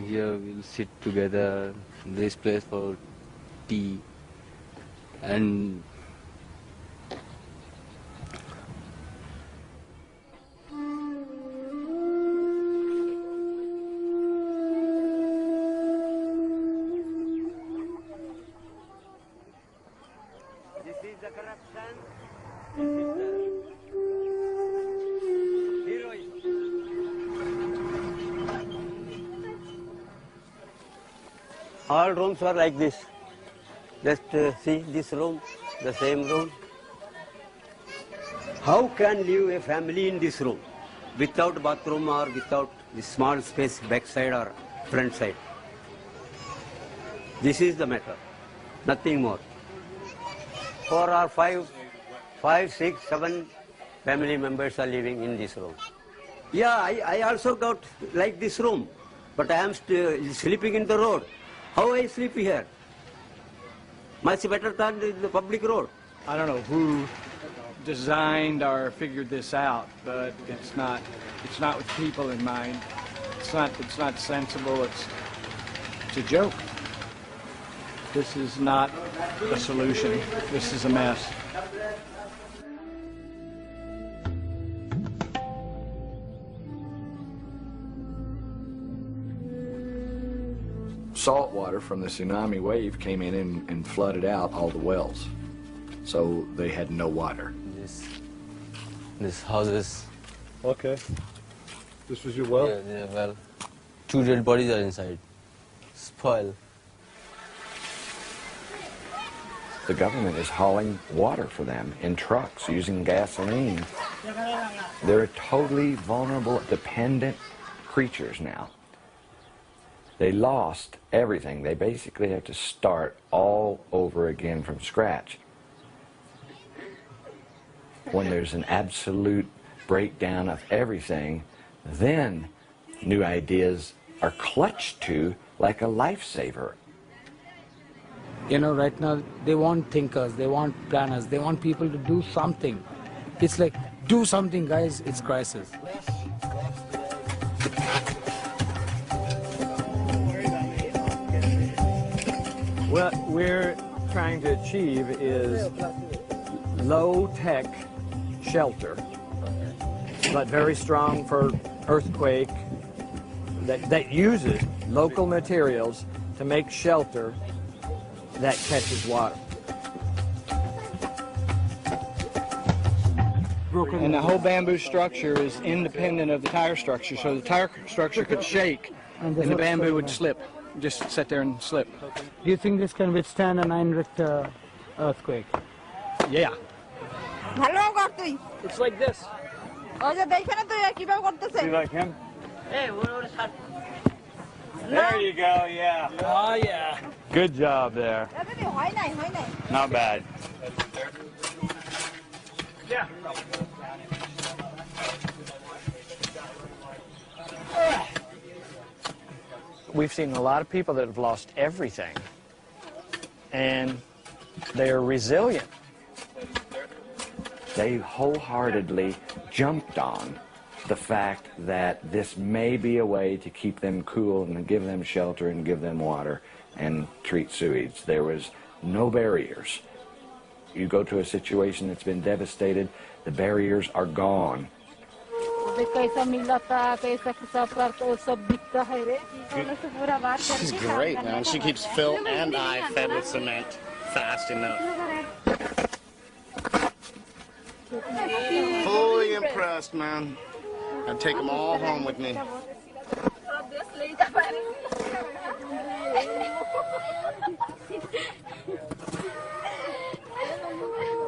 Here we'll sit together in this place for tea and all rooms are like this. Just see this room, the same room. How can live a family in this room without bathroom or without this small space backside or front side? This is the matter, nothing more. 4 or 5, 6, 7 family members are living in this room. Yeah, I also got like this room, but I am sleeping in the road. How I sleep here? Much better than the public road. I don't know who designed or figured this out, but it's not with people in mind. It's not sensible. It's a joke. This is not a solution. This is a mess. Salt water from the tsunami wave came in and flooded out all the wells. so they had no water. This houses. Okay. This was your well? Yeah, well. 2 dead bodies are inside. Spoil. The government is hauling water for them in trucks using gasoline. They're totally vulnerable, dependent creatures now. They lost everything. They basically have to start all over again from scratch. When there's an absolute breakdown of everything, then new ideas are clutched to like a lifesaver. You know, right now, they want thinkers, they want planners, they want people to do something. It's like, do something, guys, it's crisis. What we're trying to achieve is low-tech shelter, but very strong for earthquake, that uses local materials to make shelter that catches water. And the whole bamboo structure is independent of the tire structure, so the tire structure could shake and the bamboo would slip, just sit there and slip. Do you think this can withstand a 9 Richter earthquake? Yeah. It's like this. You like him? There you go, yeah. Oh, yeah. Good job there. Not bad. Yeah. We've seen a lot of people that have lost everything, and they're resilient. They wholeheartedly jumped on the fact that this may be a way to keep them cool and give them shelter and give them water and treat sewage. There was no barriers. You go to a situation that's been devastated, the barriers are gone. She's great, man. She keeps Phil and I fed with cement fast enough. Fully impressed, man. I'd take them all home with me.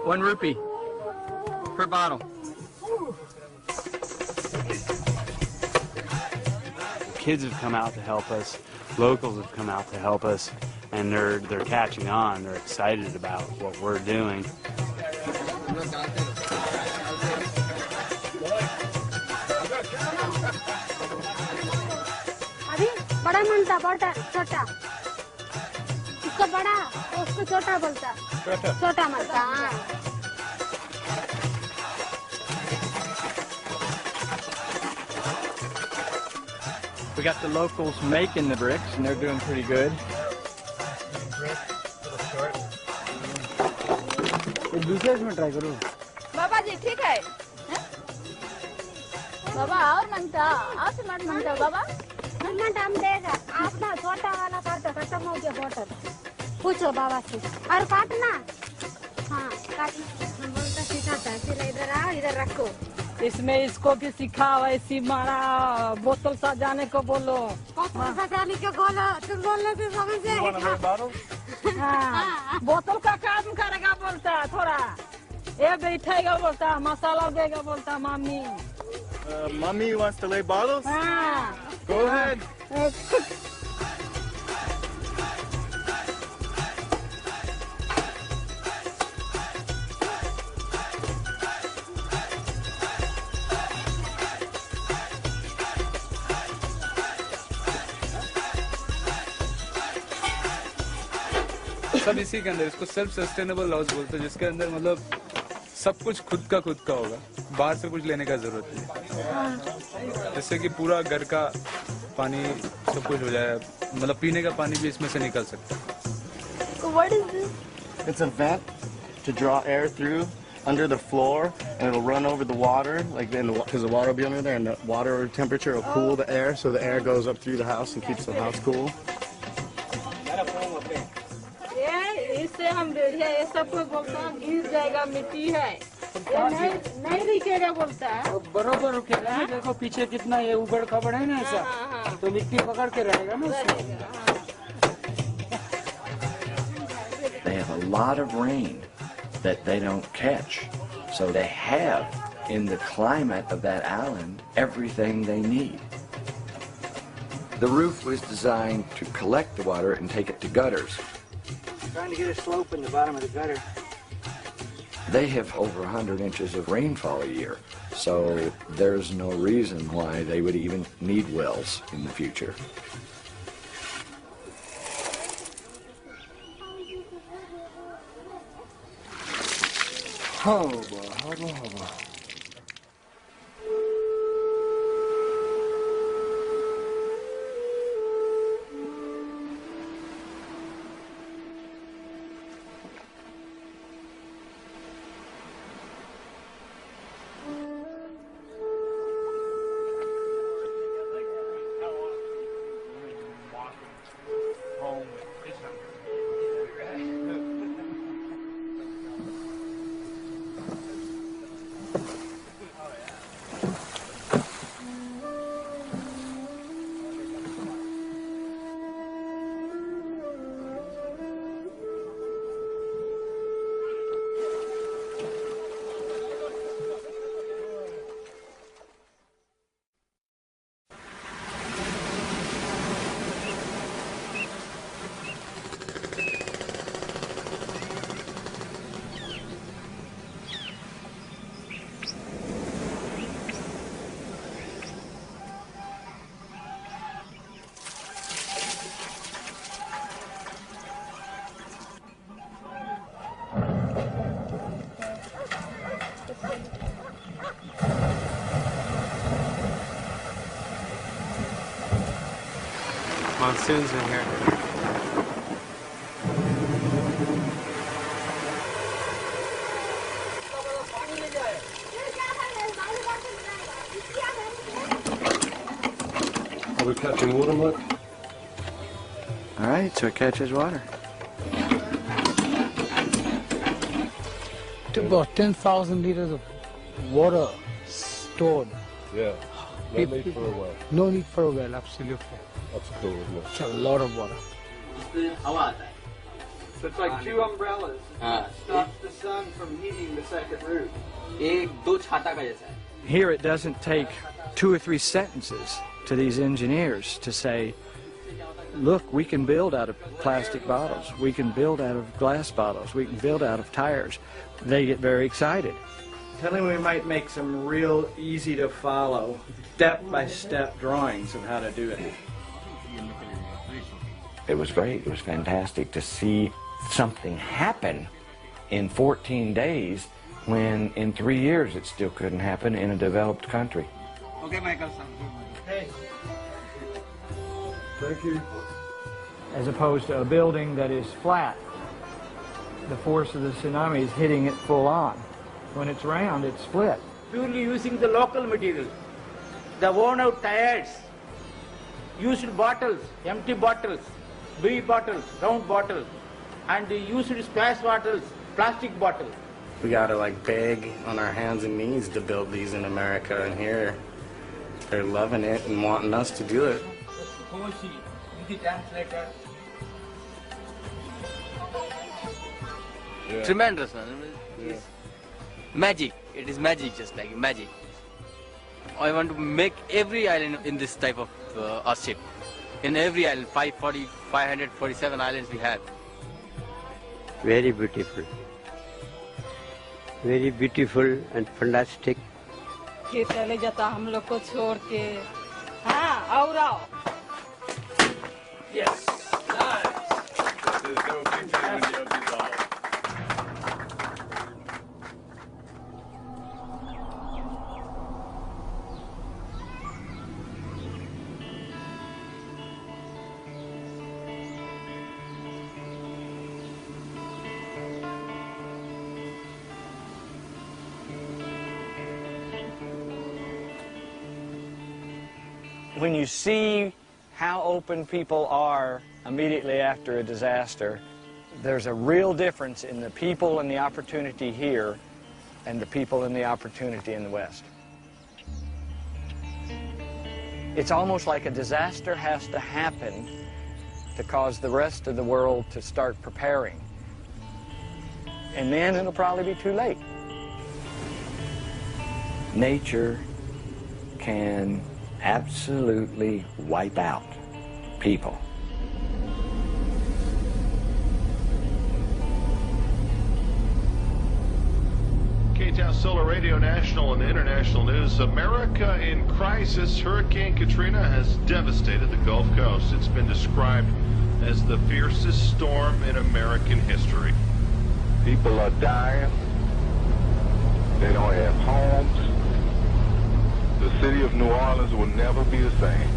₹1 per bottle. Kids have come out to help us. Locals have come out to help us, and they're catching on. They're excited about what we're doing. बड़ा मनता बड़ा छोटा इसको बड़ा उसको छोटा बोलता छोटा मनता We got the locals making the bricks, and they're doing pretty good. दूसरे में ट्राई करो बाबा जी ठीक है बाबा और मनता और सिमट मनता बाबा सिमट हम देगा आप ना छोटा वाला काटो खत्म हो गया बोतल पूछो बाबा से और काटना हाँ काटना बोलता सिखाता है फिर इधर आओ इधर रखो इसमें इसको भी सिखाओ ऐसी मारा बोतल सजाने को बोलो सजाने को बोलो तुम बोलने से समझ बोतल का काम करेगा बोलता थोड़ा ये बैठेगा बोलता मसाला देगा बोलता mummy Mommy wants to lay bottles? Go ahead. सब इसी के अंदर इसको सेल्फ सस्टेनेबल हाउस बोलते हैं जिसके अंदर मतलब सब कुछ खुद का होगा बाहर से कुछ लेने का जरूरत नहीं जिससे कि पूरा घर का पानी सब कुछ हो जाए मतलब पीने का पानी भी इसमें से निकल सकता है What is this? It's a vent to draw air through under the floor, and it'll run over the water, like then because the water will be under there, and the water temperature will cool the air, so the air goes up through the house and keeps the house cool. ये इस से हम भेजे ये सब कोई बोलता है गिर जाएगा मिट्टी है ये नहीं रुकेगा बोलता है बरोबर रुकेगा देखो पीछे कितना ये उबड़ खबड़ है ना ऐसा तो मिट्टी पकड़ के रहेगा ना They have a lot of rain that they don't catch. So they have, in the climate of that island, everything they need. The roof was designed to collect the water and take it to gutters. Trying to get a slope in the bottom of the gutter. They have over 100 inches of rainfall a year, so there's no reason why they would even need wells in the future. Hubba, hubba, hubba. Monsoons in here. Are we catching water, Mike? All right, so it catches water. To about 10,000 liters of water stored. Yeah. No need for a well. No need for a well, absolutely. That's cool, isn't it? It's a lot of water. So it's like two umbrellas. Stops the sun from heating the second roof. Here it doesn't take 2 or 3 sentences to these engineers to say, look, we can build out of plastic bottles, we can build out of glass bottles, we can build out of tires. They get very excited. Tell him we might make some real easy to follow, step-by-step drawings of how to do it. It was great. It was fantastic to see something happen in 14 days when in 3 years it still couldn't happen in a developed country. Okay, Michael. Hey. Thank you. As opposed to a building that is flat. The force of the tsunami is hitting it full on. When it's round, it's split. Purely using the local material. The worn out tires, used bottles, empty bottles, big bottles, round bottles, and used splash bottles, plastic bottles. We gotta like beg on our hands and knees to build these in America, and here they're loving it and wanting us to do it. Yeah. Tremendous, man. It's magic. It is magic, just like magic. I want to make every island in this type of ship. In every island, 547 islands we have. Very beautiful. Very beautiful and fantastic. ये चले जाता हम लोग को छोड़ के हाँ और आओ Yes. Nice. When you see how open people are immediately after a disaster, There's a real difference in the people and the opportunity here and the people and the opportunity in the West. It's almost like a disaster has to happen to cause the rest of the world to start preparing. And then it'll probably be too late. Nature can absolutely wipe out people. K-Town Solar Radio National and International News. America in crisis. Hurricane Katrina has devastated the Gulf Coast. It's been described as the fiercest storm in American history. People are dying. They don't have homes. The city of New Orleans will never be the same.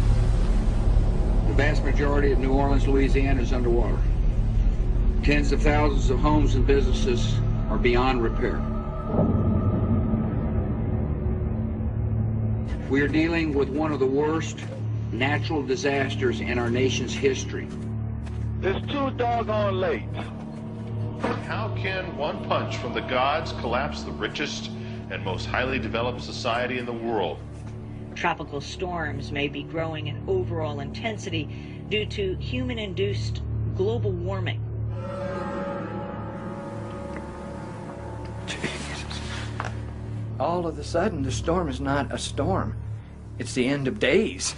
The vast majority of New Orleans, Louisiana is underwater. Tens of thousands of homes and businesses are beyond repair. We are dealing with one of the worst natural disasters in our nation's history. It's too doggone late. How can one punch from the gods collapse the richest and most highly developed society in the world? Tropical storms may be growing in overall intensity due to human-induced global warming. Jesus. All of a sudden, the storm is not a storm. It's the end of days.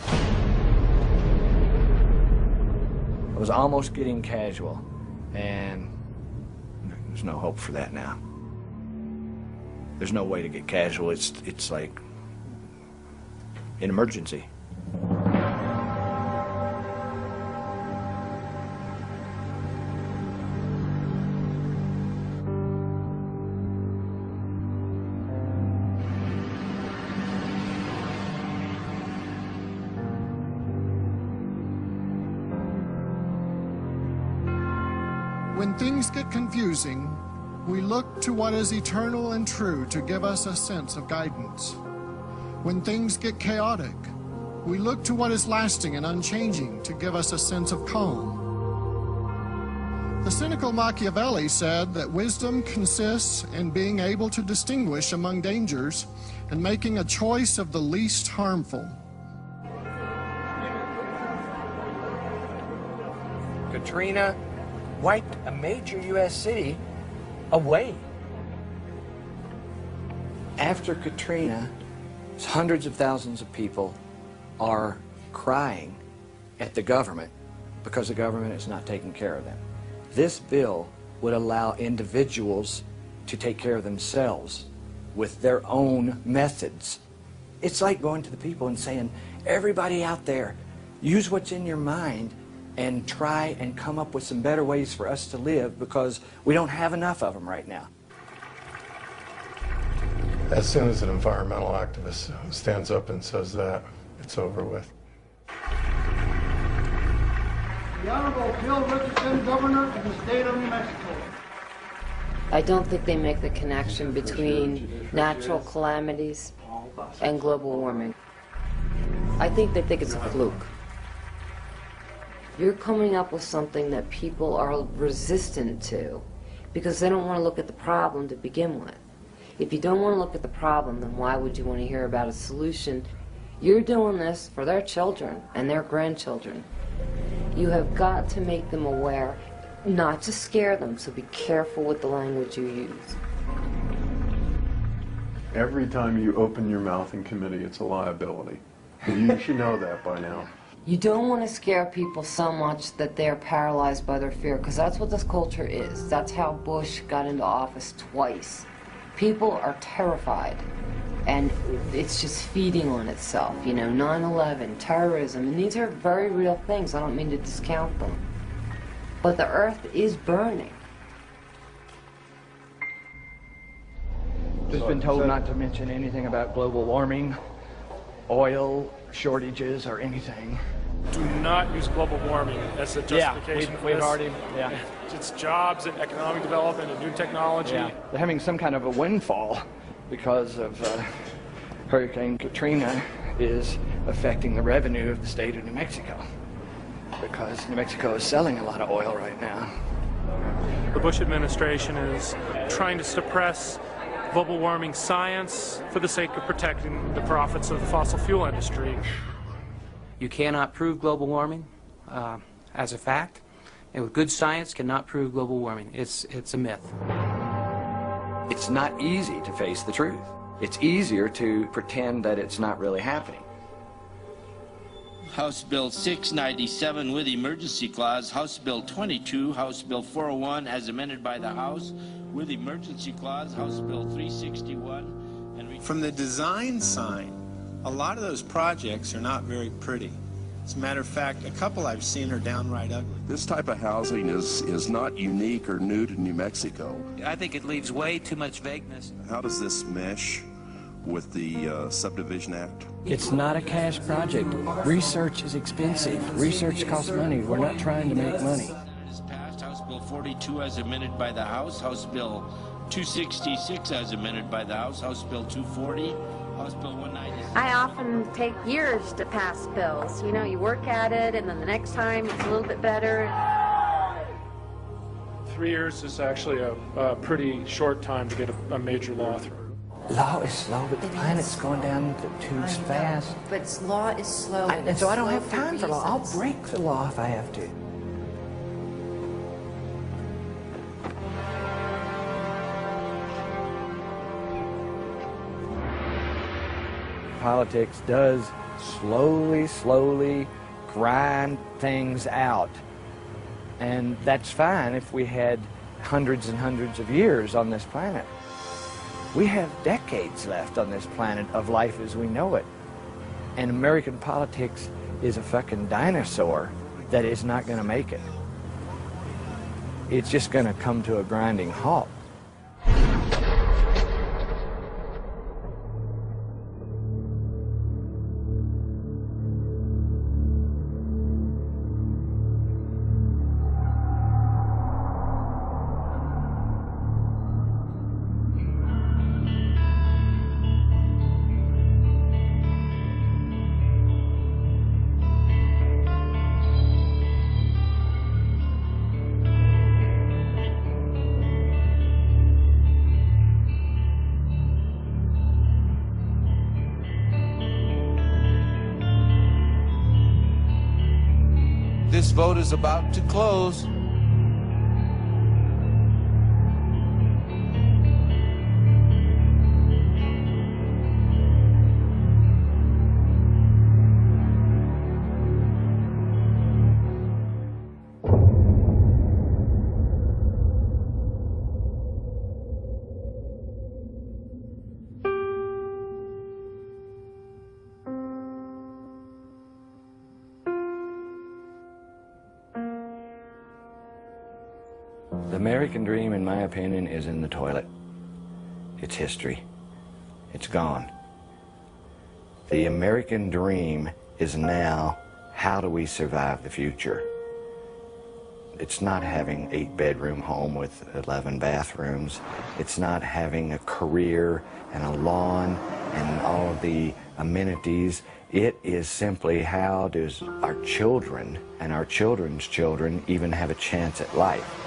I was almost getting casual, and there's no hope for that now. There's no way to get casual. It's like an emergency. When things get confusing, we look to what is eternal and true to give us a sense of guidance. When things get chaotic, we look to what is lasting and unchanging to give us a sense of calm. The cynical Machiavelli said that wisdom consists in being able to distinguish among dangers and making a choice of the least harmful. Katrina wiped a major U.S. city away. After Katrina, hundreds of thousands of people are crying at the government because the government is not taking care of them. This bill would allow individuals to take care of themselves with their own methods. It's like going to the people and saying, everybody out there, use what's in your mind and try and come up with some better ways for us to live because we don't have enough of them right now. As soon as an environmental activist stands up and says that, it's over with. The Honorable Bill Richardson, Governor of the State of New Mexico. I don't think they make the connection between natural calamities and global warming. I think they think it's a fluke. You're coming up with something that people are resistant to because they don't want to look at the problem to begin with. If you don't want to look at the problem, then why would you want to hear about a solution? You're doing this for their children and their grandchildren. You have got to make them aware, not to scare them, so be careful with the language you use. Every time you open your mouth in committee, it's a liability. You should know that by now. You don't want to scare people so much that they're paralyzed by their fear, because that's what this culture is. That's how Bush got into office twice. People are terrified, and it's just feeding on itself. You know, 9/11, terrorism, and these are very real things. I don't mean to discount them. But the earth is burning. Just been told not to mention anything about global warming, oil shortages, or anything. Do not use global warming as a justification for we've this. already, It's jobs and economic development and new technology. Yeah. They're having some kind of a windfall because of Hurricane Katrina is affecting the revenue of the state of New Mexico because New Mexico is selling a lot of oil right now. The Bush administration is trying to suppress global warming science for the sake of protecting the profits of the fossil fuel industry. You cannot prove global warming as a fact, and with good science cannot prove global warming. It's a myth. It's not easy to face the truth. It's easier to pretend that it's not really happening. House Bill 697 with emergency clause, House Bill 22, House Bill 401 as amended by the House with emergency clause, House Bill 361. And from the design side, a lot of those projects are not very pretty. As a matter of fact, a couple I've seen are downright ugly. This type of housing is not unique or new to New Mexico. I think it leaves way too much vagueness. How does this mesh with the Subdivision Act? It's not a cash project. Research is expensive. Research costs money. We're not trying to make money. Is passed. House Bill 42 as amended by the House, House Bill 266 as amended by the House, House Bill 240, House Bill 196. I often take years to pass bills. You know, you work at it, and then the next time it's a little bit better. 3 years is actually a pretty short time to get a major law through. Law is slow, but the planet's going down the tubes fast. But law is slow. And so I don't have time for law. I'll break the law if I have to. Politics does slowly grind things out. And that's fine if we had hundreds and hundreds of years on this planet. We have decades left on this planet of life as we know it. And American politics is a fucking dinosaur that is not going to make it. It's just going to come to a grinding halt. This vote is about to close. The American dream, in my opinion, is in the toilet. It's history. It's gone. The American dream is now, how do we survive the future? It's not having an 8-bedroom home with 11 bathrooms. It's not having a career and a lawn and all of the amenities. It is simply, how does our children and our children's children even have a chance at life?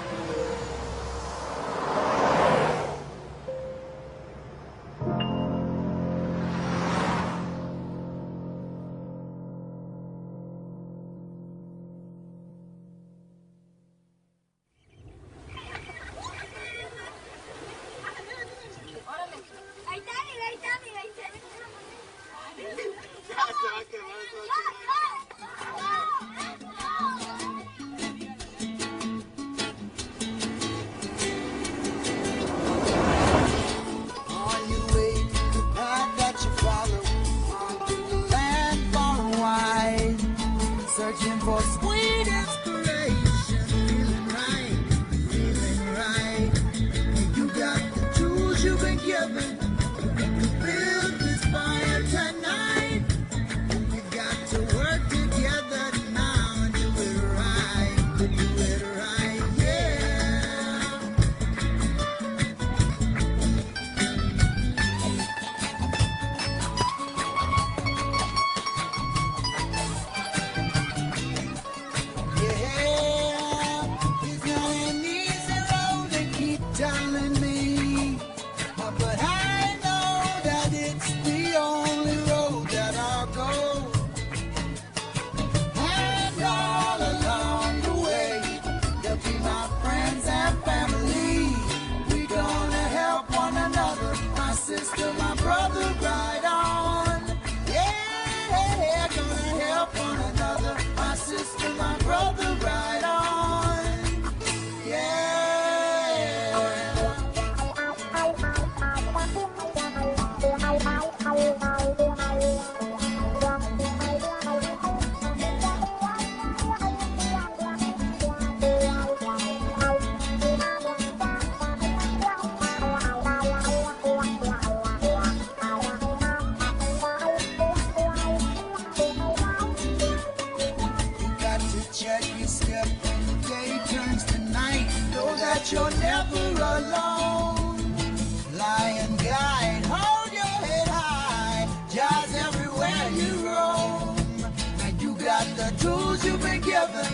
together.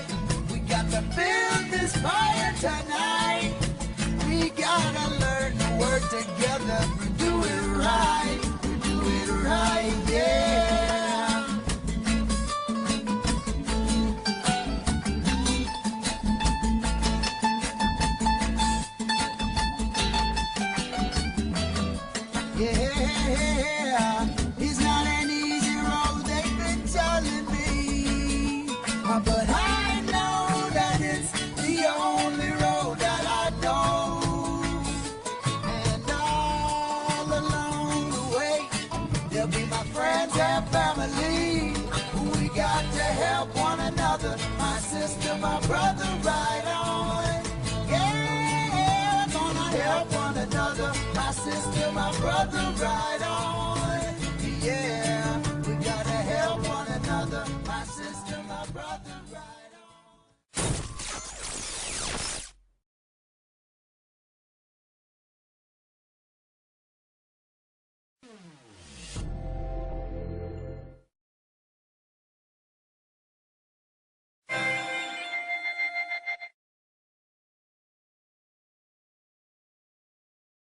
We got to build this fire tonight. We gotta learn to work together. Do it right. Do it right, yeah. Yeah, it's not an easy road, they've been telling me, but I know that it's the only road that I know. And all along the way, there'll be my friends and family. We got to help one another, my sister, my brother, right on. Yeah, gonna help one another, my sister, my brother, right on. Yeah, we gotta help one another, my sister, my brother, right on.